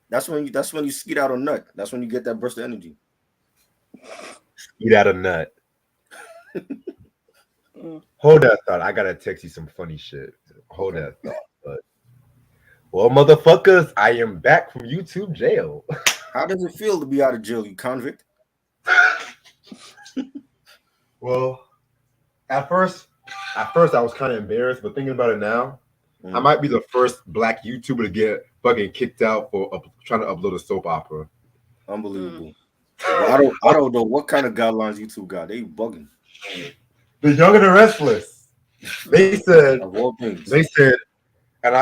That's when you skeet out a nut. That's when you get that burst of energy. Eat out a nut. Mm. Hold that thought. I gotta text you some funny shit. Hold Okay. that thought. But well, motherfuckers, I am back from YouTube jail. How does it feel to be out of jail, you convict? Well, at first, I was kind of embarrassed, but thinking about it now, I might be the first black YouTuber to get fucking kicked out for trying to upload a soap opera. Mm. Unbelievable. Well, I don't know what kind of guidelines YouTube got. They bugging. The Young and the Restless. They Mm. said, Of all things. they said,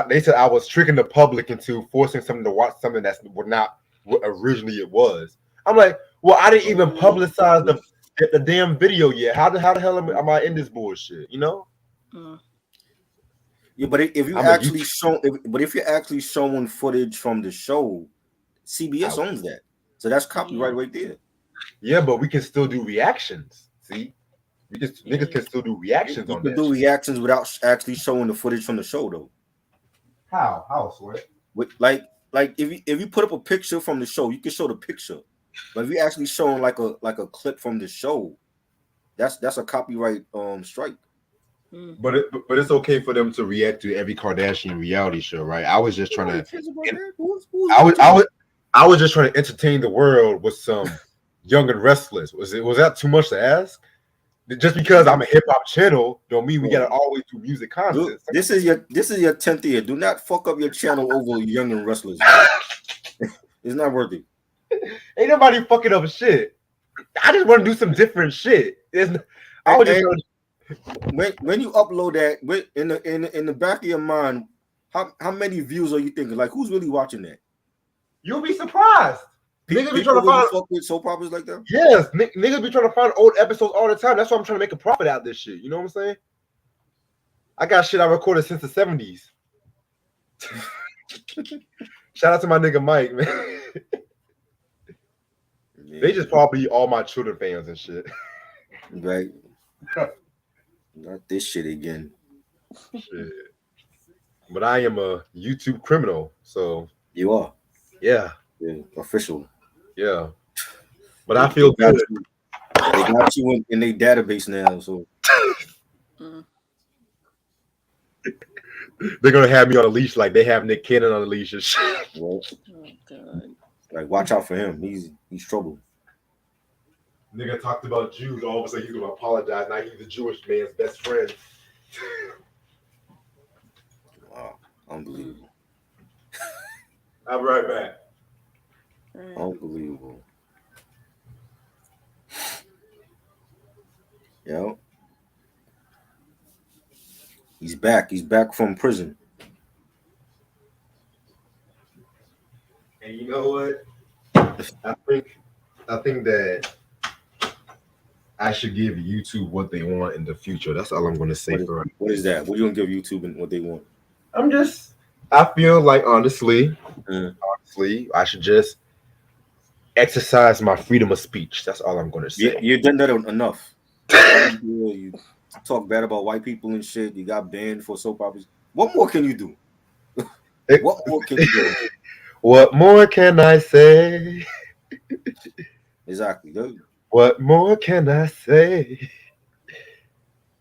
they said I was tricking the public into forcing someone to watch something that's not what originally it was. I'm like, well, I didn't even publicize the damn video yet. How the hell am I in this bullshit? You know? Mm. Yeah, but if you I'm a actually YouTube. show, if you're actually showing footage from the show, CBS owns that, so that's copyright Yeah. right there. Yeah, but we can still do reactions. See, niggas Yeah. can still do reactions You on can that do shit. reactions without actually showing the footage from the show, though. How? How, Sweat? With like if you put up a picture from the show, you can show the picture. But if you actually showing like a clip from the show, that's a copyright strike. Mm. But it's okay for them to react to every Kardashian reality show, right? I was just trying Nobody to. cares about that. Who's I was I watching was I was just trying to entertain the world with some Young and Restless. Was that too much to ask? Just because I'm a hip hop channel, don't mean we gotta that? always do music content. This is your 10th year. Do not fuck up your channel over Young and Restless, bro. It's not worth it. Ain't nobody fucking up shit. I just want to do some different shit. I And, was just and trying to, when you upload that, in the back of your mind, how many views are you thinking? Like, who's really watching that? you'll be surprised. Niggas be trying People to really find fuck with soap operas like that? yes, niggas be trying to find old episodes all the time. That's why I'm trying to make a profit out of this shit. You know what I'm saying? I got shit I recorded since the 70s. Shout out to my nigga Mike, man. They just probably all my children fans and shit. Right. Not this shit again. Shit. But I am a YouTube criminal, so You are. yeah, Yeah, official. yeah. But They, I they feel got good. you. They got you in their database now. So Mm. They're gonna have me on a leash like they have Nick Cannon on a leash and shit. well, Oh God. like watch out for him. He's trouble. Nigga talked about Jews. All of a sudden he's gonna apologize. Now he's the Jewish man's best friend. Wow, Mm. unbelievable, I'll be right back. Right. unbelievable. Yeah, he's back. He's back from prison. And you know what? I think I think that I should give YouTube what they want in the future. That's all I'm gonna say What is for right. what is that? What are you gonna give YouTube and what they want? I'm just I feel like Mm. honestly, I should just exercise my freedom of speech. That's all I'm gonna You say. you done that enough. All you do is you talk bad about white people and shit. You got banned for soap operas. What more can you do? What more can you do? What more can I say? Exactly. What more can I say?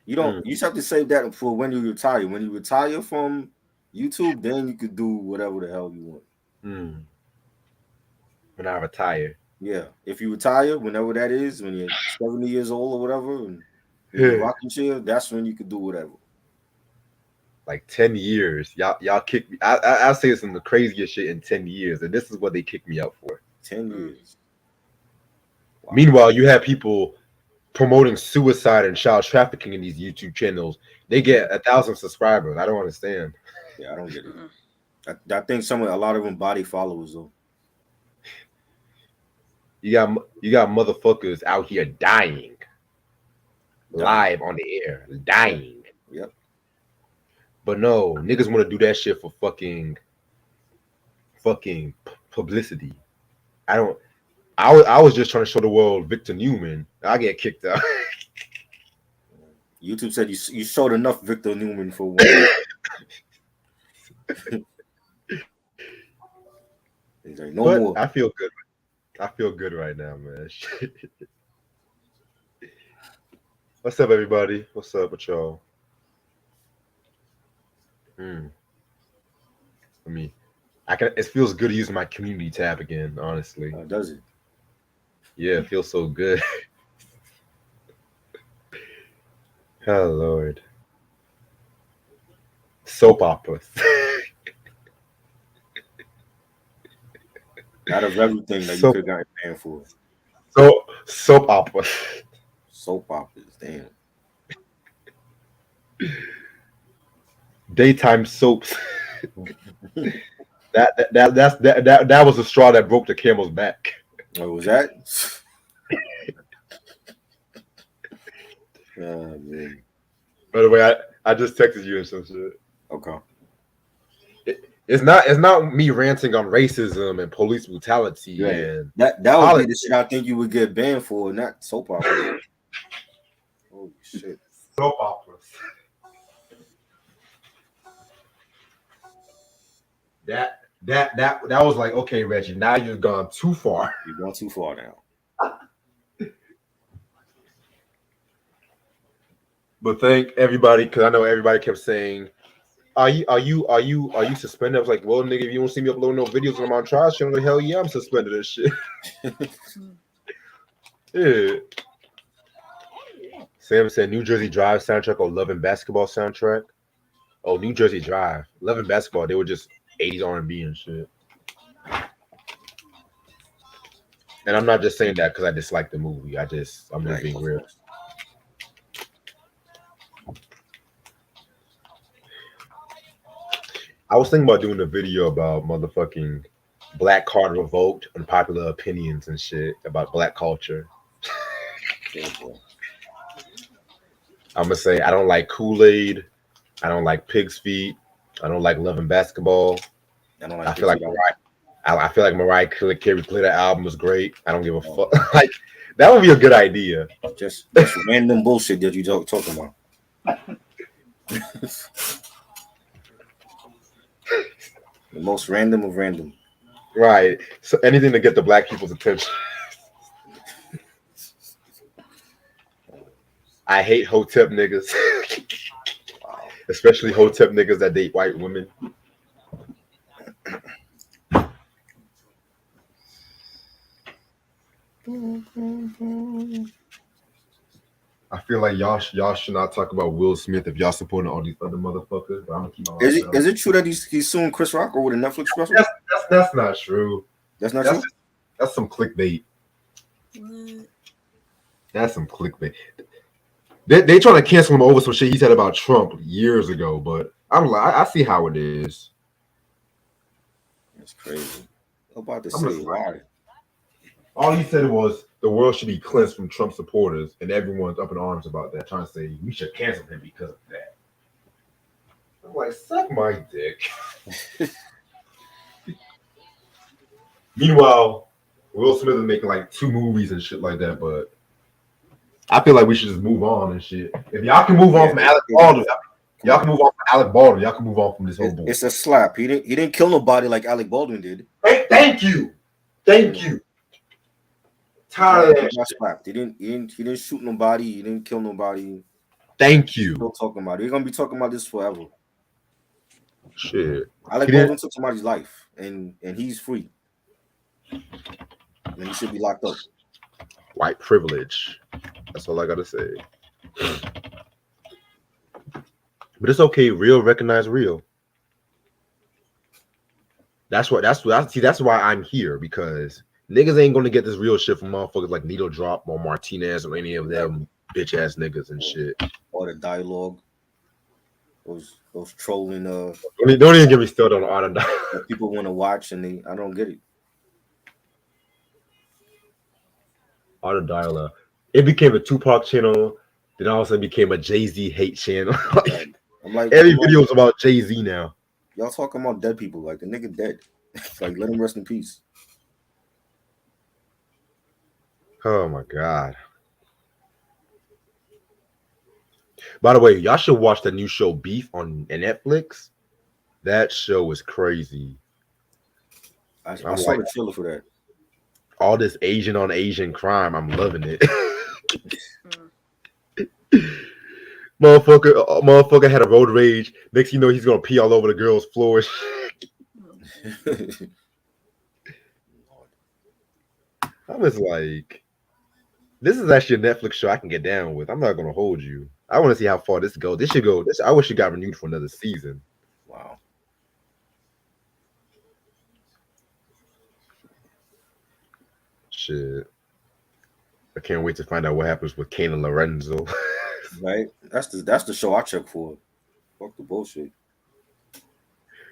You don't. You just have to save that for when you retire. When you retire from YouTube, then you could do whatever the hell you want. Mm. When I retire. Yeah. If you retire, whenever that is, when you're 70 years old or whatever, and in your Yeah. rocking chair, that's when you could do whatever. Like 10 years. Y'all kick me. I'll say some of the craziest shit in 10 years, and this is what they kicked me out for. 10 Mm. years. Wow. Meanwhile, you have people promoting suicide and child trafficking in these YouTube channels. They get 1,000 subscribers. I don't understand. Yeah, I don't get it. Mm. I think a lot of them body followers though. You got motherfuckers out here dying Dying. live on the air, Yep. dying. Yep. But no, niggas want to do that shit for fucking publicity. I don't. I was just trying to show the world Victor Newman. I get kicked out. YouTube said you showed enough Victor Newman for one. He's like, no but more. I feel good. I feel good right now, man. What's up, everybody? What's up with y'all? It feels good to use my community tab again, honestly. Does it? Yeah, it feels so good. Oh Lord. Soap operas. Out of everything that you could have gotten banned for. Soap operas. Soap operas, damn. Daytime soaps. that was the straw that broke the camel's back. What was that? Man. By the way, I just texted you and some shit. Okay. It's not me ranting on racism and police brutality and that would be the shit I think you would get banned for, not soap opera. Holy shit. Soap operas. That was like, okay, Reggie, now you've gone too far. You've gone too far now. But thank everybody, because I know everybody kept saying, Are you suspended? I was like, well, nigga, if you don't see me uploading no videos when I'm on trial, shit, I'm like, hell yeah, I'm suspended and shit. Yeah. Sam said New Jersey Drive soundtrack or Love and Basketball soundtrack. Oh, New Jersey Drive. Love and Basketball, they were just 80s R&B and shit. And I'm not just saying that because I dislike the movie. I'm just being real. I was thinking about doing a video about motherfucking Black Card Revoked, unpopular opinions and shit about Black culture. I'm gonna say I don't like Kool-Aid. I don't like Pig's Feet. I don't like Love and Basketball. I feel like Mariah Carey played that album was great. I don't give a fuck. Like that would be a good idea. Just random bullshit that you talking about. The most random of random. Right. So anything to get the Black people's attention. I hate Hotep niggas. Especially Hotep niggas that date white women. I feel like y'all should not talk about Will Smith if y'all supporting all these other motherfuckers. But I'm gonna keep my Is it true that he's suing Chris Rock over the Netflix special? That's not true. That's not true. That's some clickbait. What? That's some clickbait. They trying to cancel him over some shit he said about Trump years ago, but I'm like, I see how it is. That's crazy. I'm about to say why. All he said was the world should be cleansed from Trump supporters, and everyone's up in arms about that, trying to say we should cancel him because of that. I'm like, suck my dick. Meanwhile, Will Smith is making like 2 movies and shit like that, but I feel like we should just move on and shit. If y'all can move on from Alec Baldwin, y'all can move on from Alec Baldwin. Y'all can move on from this whole bullshit. It's a slap. He didn't kill nobody like Alec Baldwin did. Thank you. Tired of that shit. He didn't shoot nobody. He didn't kill nobody. Thank you. Still talking about it. We're gonna be talking about this forever. Shit. Alec Baldwin took somebody's life, and he's free. And he should be locked up. White privilege. That's all I gotta say. But it's okay. Real recognize real. That's why I'm here, because niggas ain't gonna get this real shit from motherfuckers like Needle Drop or Martinez or any of them bitch ass niggas and shit. Or the dialogue. Those trolling Don't even get me started on art of dialogue. People want to watch and I don't get it. Art of dialogue. It became a Tupac channel, then all of a sudden became a Jay-Z hate channel. I'm like, every video is about Jay-Z now. Y'all talking about dead people, like the nigga dead. Like, let him rest in peace. Oh my god. By the way, y'all should watch the new show Beef on Netflix. That show is crazy. I I'm saw like, the trailer for that. all this Asian on Asian crime. I'm loving it. Motherfucker had a road rage. Next thing you know, he's gonna pee all over the girl's floor. I'm just like, this is actually a Netflix show I can get down with. I'm not gonna hold you. I want to see how far this goes. This should go. I wish it got renewed for another season. Wow. Shit. I can't wait to find out what happens with Kane and Lorenzo. Right? That's the show I check for. Fuck the bullshit.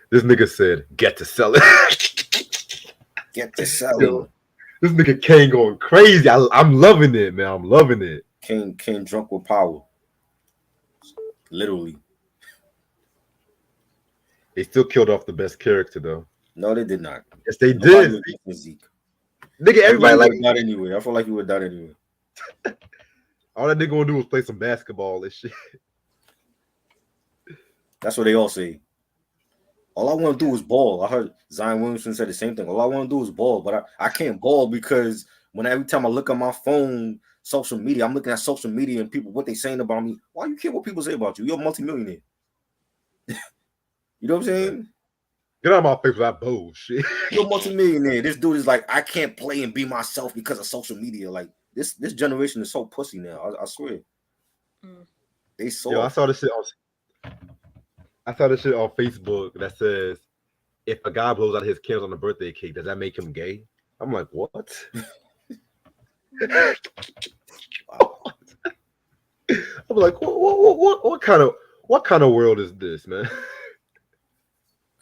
This nigga said, "Get to sell it." Get to selling. Yo, this nigga Kane going crazy. I'm loving it, man. I'm loving it. King drunk with power. Literally. They still killed off the best character though. No, they did not. Yes, they Nobody did. was Zeke. Nigga, everybody like would have died anyway. I feel like he would have died anyway. all that nigga gonna do was play some basketball and shit. That's what they all say. All I want to do is ball. I heard Zion Williamson said the same thing. All I want to do is ball, but I can't ball because every time I look at my phone, social media, I'm looking at social media and people, what they saying about me. Why you care what people say about you? You're a multimillionaire. You know what I'm saying? Get out of my face with that bullshit. You're a multimillionaire. This dude is like, I can't play and be myself because of social media. Like this generation is so pussy now. I swear. They saw. Yo, I saw this shit on Facebook that says, if a guy blows out his candles on a birthday cake, does that make him gay? I'm like, what? I'm like, what kind of world is this, man?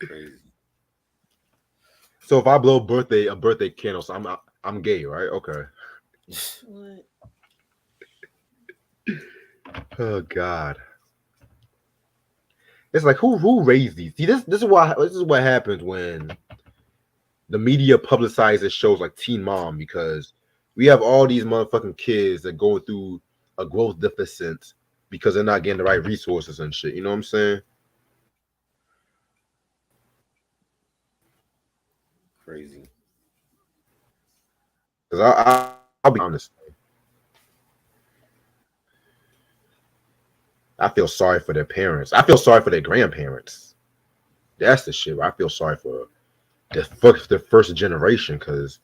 Crazy. So if I blow a birthday candle, so I'm gay, right? Okay. What? Oh God. It's like who raised these? See, this is what happens when the media publicizes shows like Teen Mom, because we have all these motherfucking kids that go through a growth deficit because they're not getting the right resources and shit. You know what I'm saying? Crazy. Because I'll be honest. I feel sorry for their parents. I feel sorry for their grandparents. That's the shit. I feel sorry for the first generation, because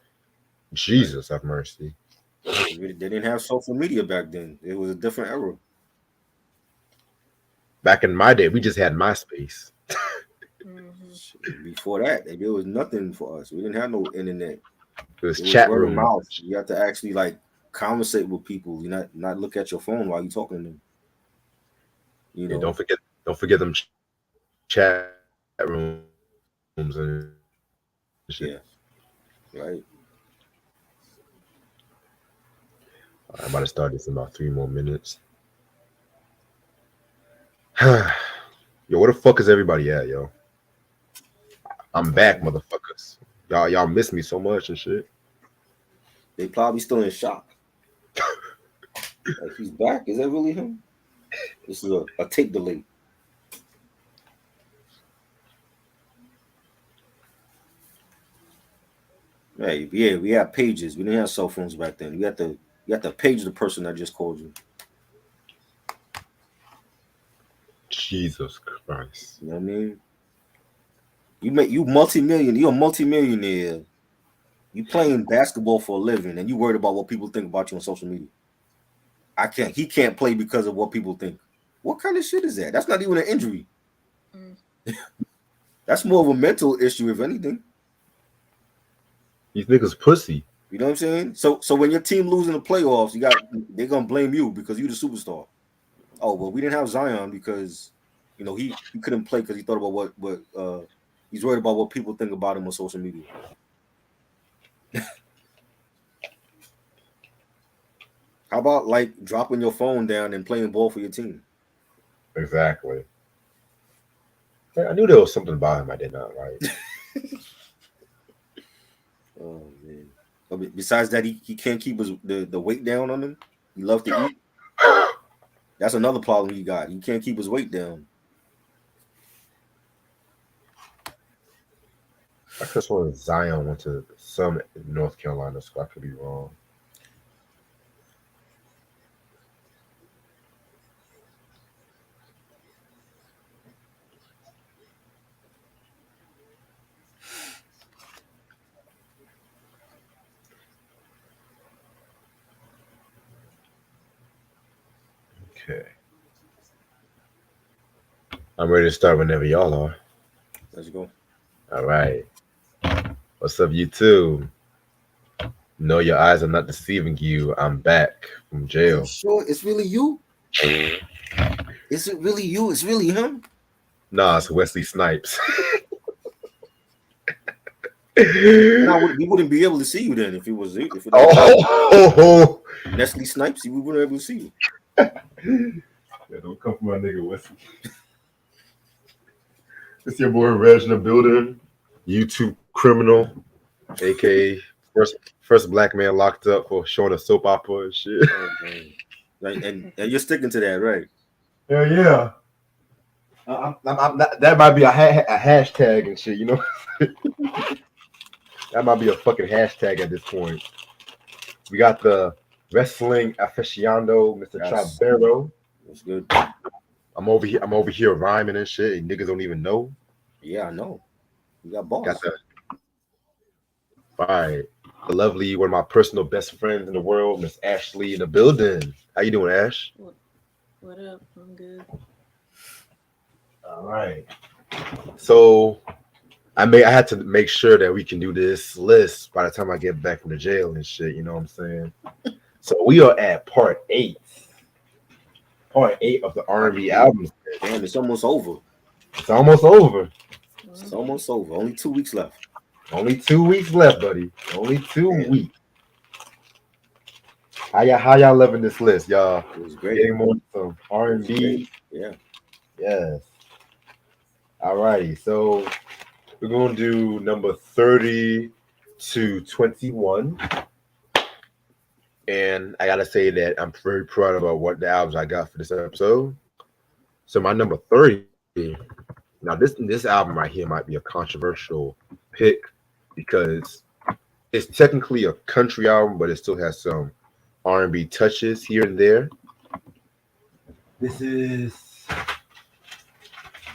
Jesus have mercy. They didn't have social media back then. It was a different era. Back in my day, we just had MySpace. Before that, there was nothing for us. We didn't have no internet. It was chat word of room. mouth. You have to actually like conversate with people. You not look at your phone while you're talking to them. You know. Yeah, don't forget them chat rooms and shit. Yeah. Right. I'm about to start this in about 3 more minutes. Yo, where the fuck is everybody at, yo? I'm back, motherfuckers. Y'all miss me so much and shit. They probably still in shock. Like, he's back. Is that really him? This is a tape delay. Hey, yeah, we had pages. We didn't have cell phones back then. You have to page the person that just called you. Jesus Christ. You know what I mean? You're a multimillionaire. You playing basketball for a living and you worried about what people think about you on social media. He can't play because of what people think. What kind of shit is that? That's not even an injury. That's more of a mental issue, if anything. These niggas pussy. You know what I'm saying? So when your team losing the playoffs, they're gonna blame you because you're the superstar. Oh well, we didn't have Zion because he couldn't play because he thought about what he's worried about what people think about him on social media. How about like dropping your phone down and playing ball for your team? Exactly. I knew there was something about him I did not like. Oh man! But besides that, he can't keep the weight down on him. He loves to eat. That's another problem he got. He can't keep his weight down. I could have sworn Zion went to some North Carolina school. I could be wrong. Okay. I'm ready to start whenever y'all are. Let's go. All right. What's up, you two? No, your eyes are not deceiving you. I'm back from Are you jail. sure it's really you? Is it really you? It's really him? Nah, it's Wesley Snipes. Now we wouldn't be able to see you then if it was it. If it was Oh, Nestle Snipes, we wouldn't be able to see you. yeah, don't come for my nigga Wesley. It's your boy Reg in the building. YouTube criminal, aka first black man locked up for showing a soap opera and shit. Oh, man. And you're sticking to that, right? Hell yeah. I'm not, that might be a hashtag and shit, you know? That might be a fucking hashtag at this point. We got the wrestling aficionado, Mr. Yes. Tribero. That's good. I'm over here rhyming and shit, and niggas don't even know. Yeah, I know. You got Got balls. the right, the lovely one of my personal best friends in the world, Miss Ashley in the building. How you doing, Ash? What up? I'm good. All right. So I had to make sure that we can do this list by the time I get back from the jail and shit. You know what I'm saying? So we are at part eight of the R&B album. Damn, it's almost over. It's almost over. It's almost over. Only 2 weeks left. Only 2 weeks left, buddy. Only two Damn. weeks. How y'all loving this list, y'all? It was great. Getting more some It was R&B. great. Yeah. Yes. Alrighty. So we're gonna do number 30 to 21. And I gotta say that I'm very proud about what the albums I got for this episode. So my number 30. Now this album right here might be a controversial pick because it's technically a country album, but it still has some R&B touches here and there. This is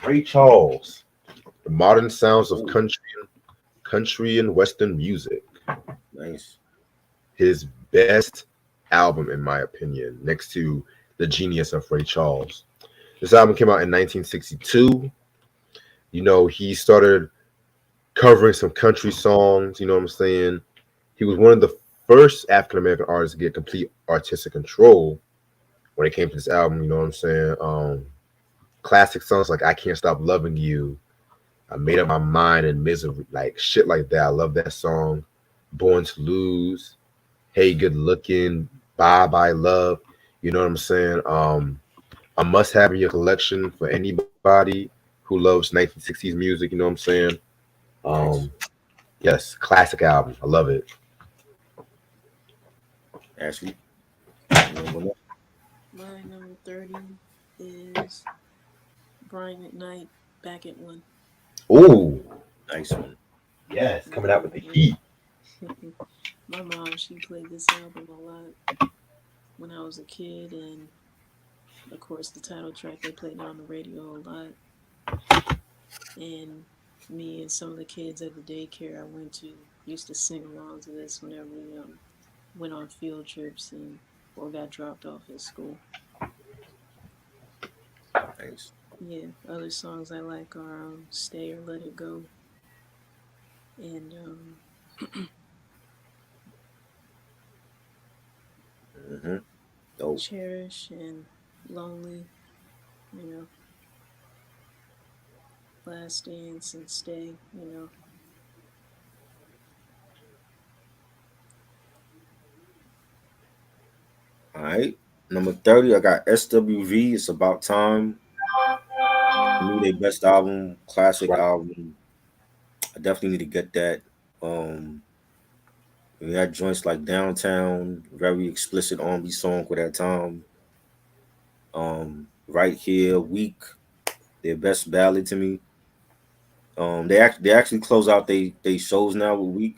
Ray Charles, The Modern Sounds of Country and Western Music. Nice. His best album, in my opinion, next to The Genius of Ray Charles. This album came out in 1962. You know, he started covering some country songs, you know what I'm saying? He was one of the first African American artists to get complete artistic control when it came to this album, you know what I'm saying? Classic songs like I Can't Stop Loving You, I Made Up My Mind and Misery, like shit like that. I love that song. Born to Lose, Hey Good Looking, Bye Bye Love, you know what I'm saying? A must have in your collection for anybody who loves 1960s music, you know what I'm saying? Nice. Yes, classic album. I love it. Ashley. My number 30 is Brian McKnight, Back at One. Ooh, Nice one. yes, coming out with the heat. My mom, she played this album a lot when I was a kid, and of course the title track they played on the radio a lot. And me and some of the kids at the daycare I went to used to sing along to this whenever we went on field trips and or got dropped off at school. Nice. Yeah, other songs I like are "Stay or Let It Go" and Mm-hmm. Dope. "Cherish" and "Lonely." You know, "Last Dance" and "Stay." You know, All right. Number 30, I got SWV. It's About Time. To me, their best album, classic Right. album. I definitely need to get that. Um, we had joints like Downtown, very explicit R&B song for that time. Right Here, Weak, their best ballad to me. They actually close out they shows now a week.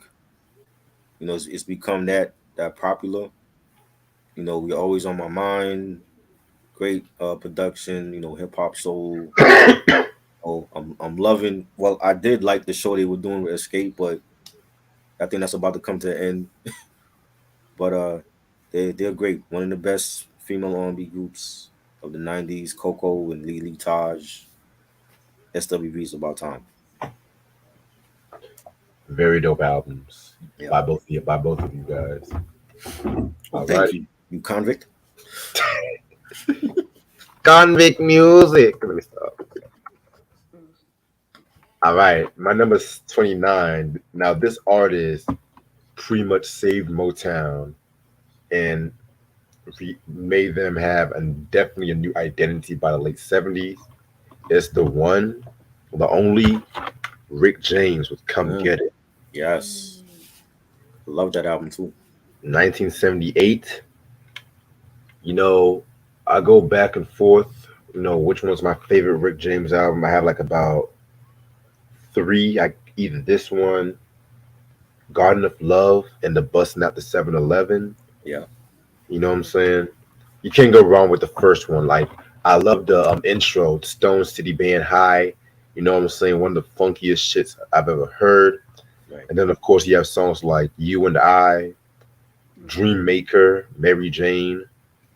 It's become that popular. We always on my mind. Great production. Hip hop soul. Oh, I'm loving. Well, I did like the show they were doing with Escape, but I think that's about to come to an end. But they're great. One of the best female R&B groups of the '90s. Coco and Lily Taj. SWV's about time. Very dope albums Yeah. by both of you guys. Well, All thank right. you, you convict. Convict music. Let me stop. Mm. All right, my number's 29. Now, this artist pretty much saved Motown and made them have definitely a new identity by the late 70s. It's the one, the only Rick James with Come Mm, Get It. yes, Mm. love that album too. 1978. You know, I go back and forth, which one's my favorite Rick James album. I have like about three. Either this one, Garden of Love, and the Bustin' Out the 7-Eleven. Yeah. You know what I'm saying? You can't go wrong with the first one. Like I love the intro, Stone City Band High. You know what I'm saying? One of the funkiest shits I've ever heard. Right. And then of course you have songs like You and I, Mm-hmm. Dream Maker, Mary Jane.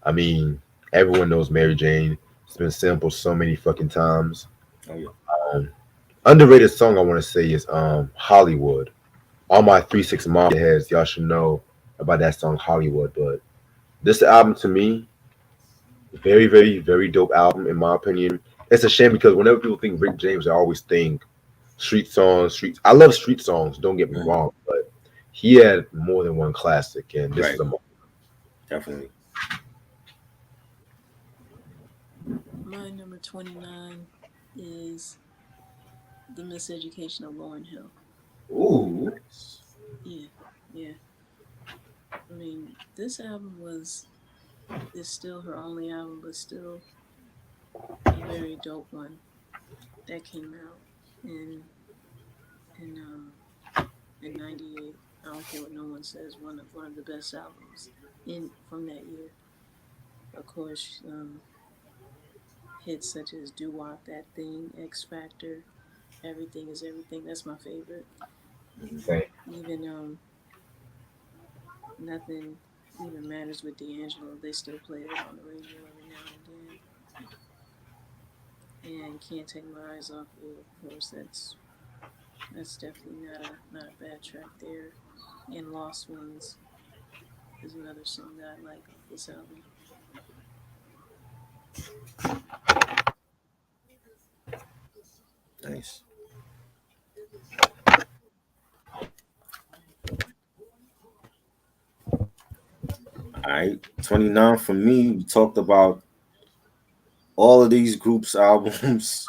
I mean, everyone knows Mary Jane. It's been sampled so many fucking times. Oh yeah. Um, Underrated song I want to say is Hollywood. All my 3 6 mom heads, y'all should know about that song Hollywood. But this album to me, very, very, very dope album in my opinion. It's a shame because whenever people think Rick James, I always think street songs, street. I love street songs. Don't get me Mm, wrong, but he had more than one classic, and this is right. a Definitely. My number 29 is The Miseducation of Lauryn Hill. ooh. Yeah, yeah. I mean, this album is still her only album, but still a very dope one that came out in in in '98. I don't care what no one says. One of the best albums in from that year. Of course, hits such as "Doo Wop," "That Thing," "X Factor," "Everything Is Everything." That's my favorite. Same. Even nothing even matters with D'Angelo. They still play it on the radio every now and then. And "Can't Take My Eyes Off You." Of course, that's definitely not a bad track there. And "Lost Ones" is another song that I like off this album. Nice. All right. 29 for me. We talked about all of these groups' albums,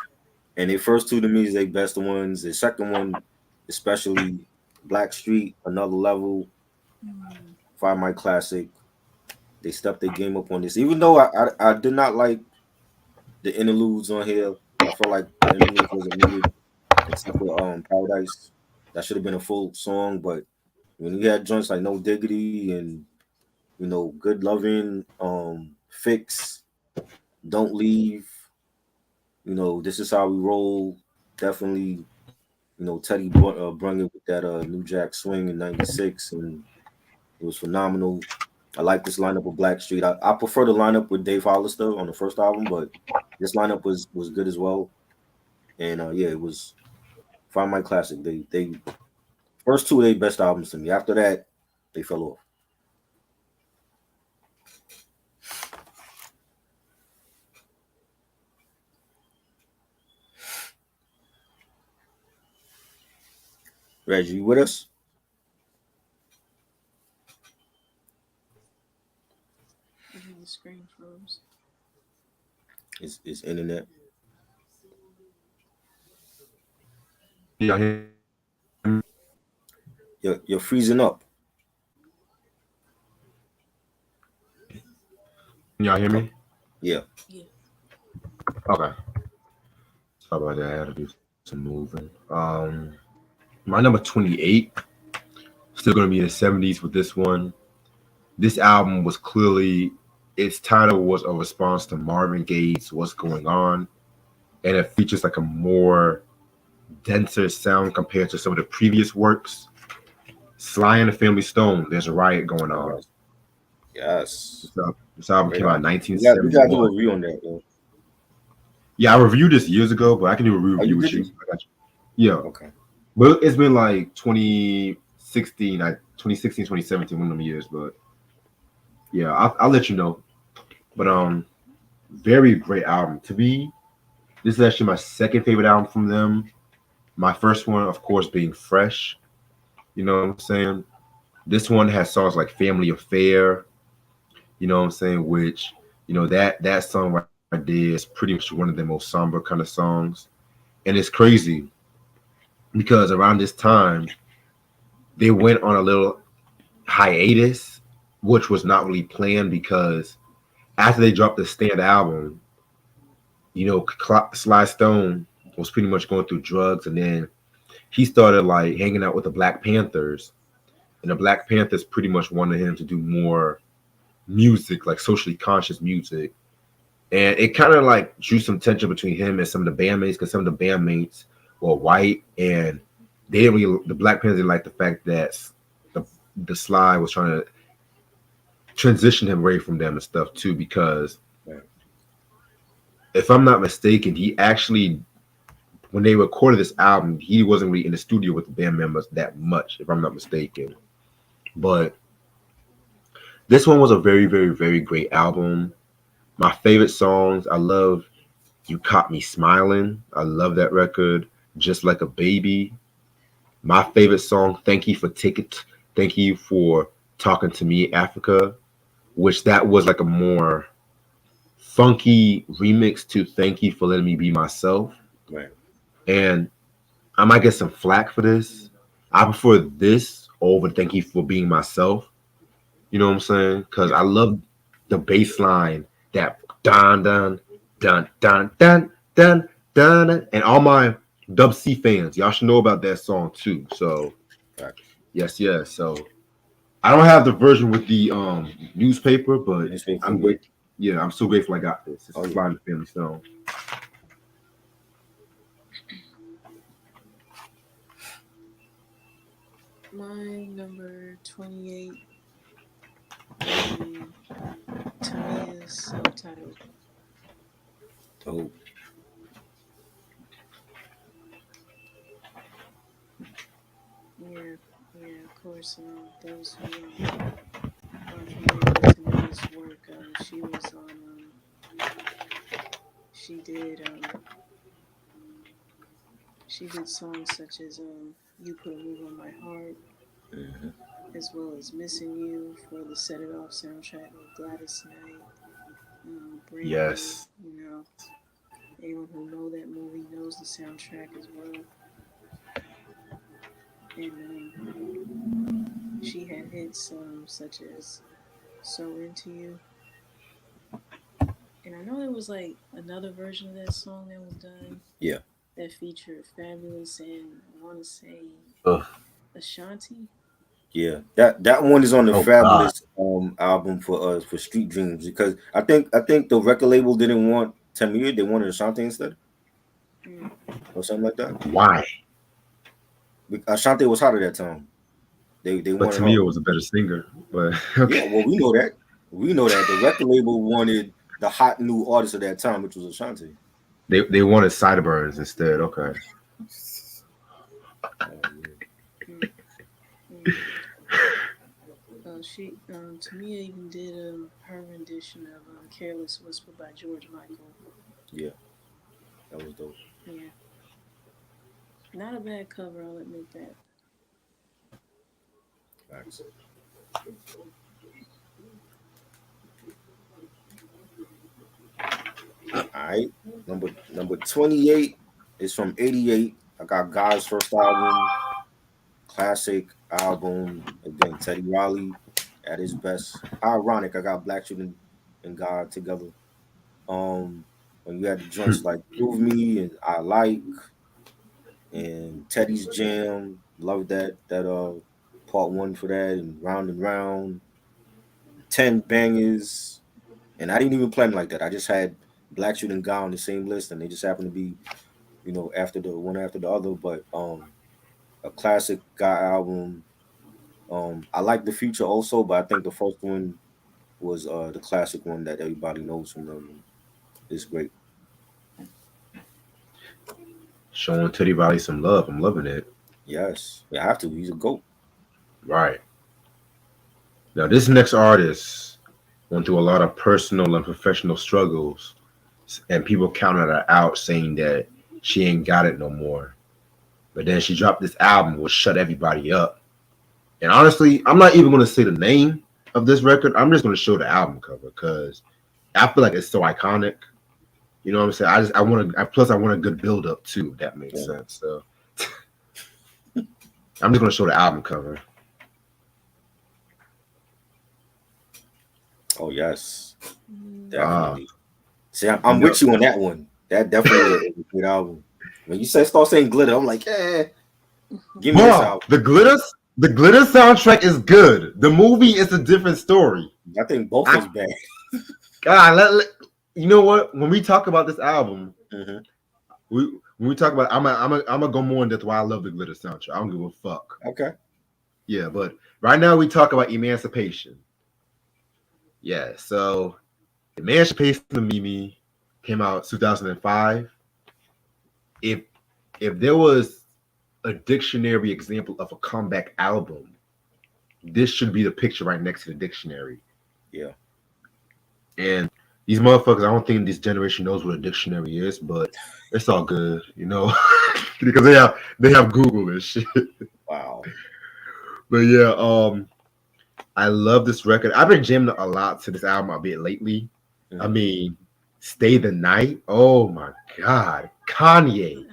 and the first two to me is their best ones. The second one, especially Black Street, Another Level, Mm. Five My Classic. They stepped their game up on this. Even though I did not like the interludes on here, I felt like the interludes wasn't needed, except for Paradise. That should have been a full song, but when you had joints like No Diggity and Good Loving, Fix, Don't Leave, This Is How We Roll, definitely, Teddy brung it with that New Jack Swing in '96, and it was phenomenal. I like this lineup with Blackstreet. I prefer the lineup with Dave Hollister on the first album, but this lineup was good as well. And yeah, it was Find My Classic. They first two of their best albums to me. After that, they fell off. Reggie, you with us? I think the screen froze. It's internet. Y'all hear me? You're freezing up. Can y'all hear me? Yeah. Yeah. Okay. Sorry about that. I had to do something. moving. My number 28, still gonna be in the 70s with this one. This album was clearly, its title was a response to Marvin Gaye's "What's Going On," and it features like a more denser sound compared to some of the previous works. Sly and the Family Stone, there's a riot going Oh, on. yes. Yes. This album Great came out in album. We got to do a 1971. review on that though. Yeah, I reviewed this years ago, but I can do a Oh, review you with did you. this? I got you. Yeah, Okay. but it's been like 2016, 2016, 2017, one of them years. But yeah, I'll let you know. But very great album. To me, this is actually my second favorite album from them. My first one, of course, being Fresh. You know what I'm saying? This one has songs like Family Affair. You know what I'm saying? Which, that song right there is pretty much one of the most somber kind of songs. And it's crazy because around this time they went on a little hiatus, which was not really planned because after they dropped the Stand album, Sly Stone was pretty much going through drugs, and then he started like hanging out with the Black Panthers, and the Black Panthers pretty much wanted him to do more music, like socially conscious music, and it kind of like drew some tension between him and some of the bandmates because some of the bandmates were white, and they didn't really, the Black Panthers didn't like the fact that the the Sly was trying to transition him away from them and stuff too, because Right. if I'm not mistaken, he actually, when they recorded this album, he wasn't really in the studio with the band members that much, if I'm not mistaken. But this one was a very, very, very great album. My favorite songs, I love You Caught Me Smiling. I love that record. Just Like a Baby. My favorite song, Thank You for Ticket. Thank You for Talking to Me, Africa, which that was like a more funky remix to Thank You for Letting Me Be Myself. Right. And I might get some flack for this. I prefer this over Thank You for Being Myself. You know what I'm saying? Because Yeah. I love the bass line, that dun dun dun dun dun dun dun, and all my Dub C fans, y'all should know about that song too. So Facts. yes, yes. So I don't have the version with the newspaper, but Newspaper. I'm Yeah. great. Yeah, I'm so grateful I got this. It's Oh a yeah. Fly in the Family Stone. My number 28 would be Tamia's Subtitle. Oh. Yeah, yeah, of course. Those who are familiar with Tamia's work, she was on. She did. She did songs such as "You Put a Move on My Heart," Hmm. as well as "Missing You" for the Set It Off soundtrack with Gladys Knight. Brandy, Yes. anyone who know that movie knows the soundtrack as well. And she had hits such as "So Into You." And I know there was like another version of that song that was done Yeah. that featured Fabulous and I want to say Ugh. Ashanti. Yeah. That one is on the Oh God. Fabulous album for Street Dreams because I think the record label didn't want Tamir, they wanted Ashanti instead Mm. or something like that. Why? Ashanti was hot at that time. They But wanted her. Tamia was a better singer. But Yeah, okay. well, we know that. We know that the record label wanted the hot new artist of that time, which was Ashanti. They wanted sideburns instead. Okay. Oh, yeah. Mm. Mm. Tamia even did her rendition of "Careless Whisper" by George Michael. Yeah, that was dope. Yeah, not a bad cover. I'll admit that. Facts. All right, number 28 is from '88. I got God's first album, classic album. Again, Teddy Riley at his best. Ironic, I got Black Sheep and God together. Um, when you had the joints like "Prove Me" and "I Like," and Teddy's Jam. Love that part one for that, and round. 10 bangers, and I didn't even plan like that. I just had Black Shooting Guy on the same list, and they just happened to be, after the one after the other. But a classic Guy album. I like the Future also, but I think the first one was the classic one that everybody knows from them. It's great. Showing Teddy Riley some love. I'm loving it. Yes, you have to. He's a goat. Right. Now, this next artist went through a lot of personal and professional struggles, and people counted her out saying that she ain't got it no more. But then she dropped this album, which shut everybody up. And honestly, I'm not even going to say the name of this record. I'm just going to show the album cover because I feel like it's so iconic. You know what I'm saying? I want to. Plus, I want a good build up too. If that makes sense. So I'm just going to show the album cover. Oh yes, definitely. See, I'm with you on that one. That definitely is a good album. When you start saying glitter, I'm like, give me this album. The glitter soundtrack is good. The movie is a different story. I think both is bad. God, you know what? When we talk about this album, Mm-hmm. when we talk about, I'm gonna go more in depth why I love the glitter soundtrack. I don't give a fuck. Okay. Yeah, but right now we talk about Emancipation. Yeah, so Emancipation of Mimi came out 2005. If there was a dictionary example of a comeback album, this should be the picture right next to the dictionary. Yeah. And these motherfuckers, I don't think this generation knows what a dictionary is, but it's all good, because they have Google and shit. Wow. But yeah, I love this record. I've been jamming a lot to this album a bit lately. Mm-hmm. I mean, Stay the Night. Oh my God. Kanye.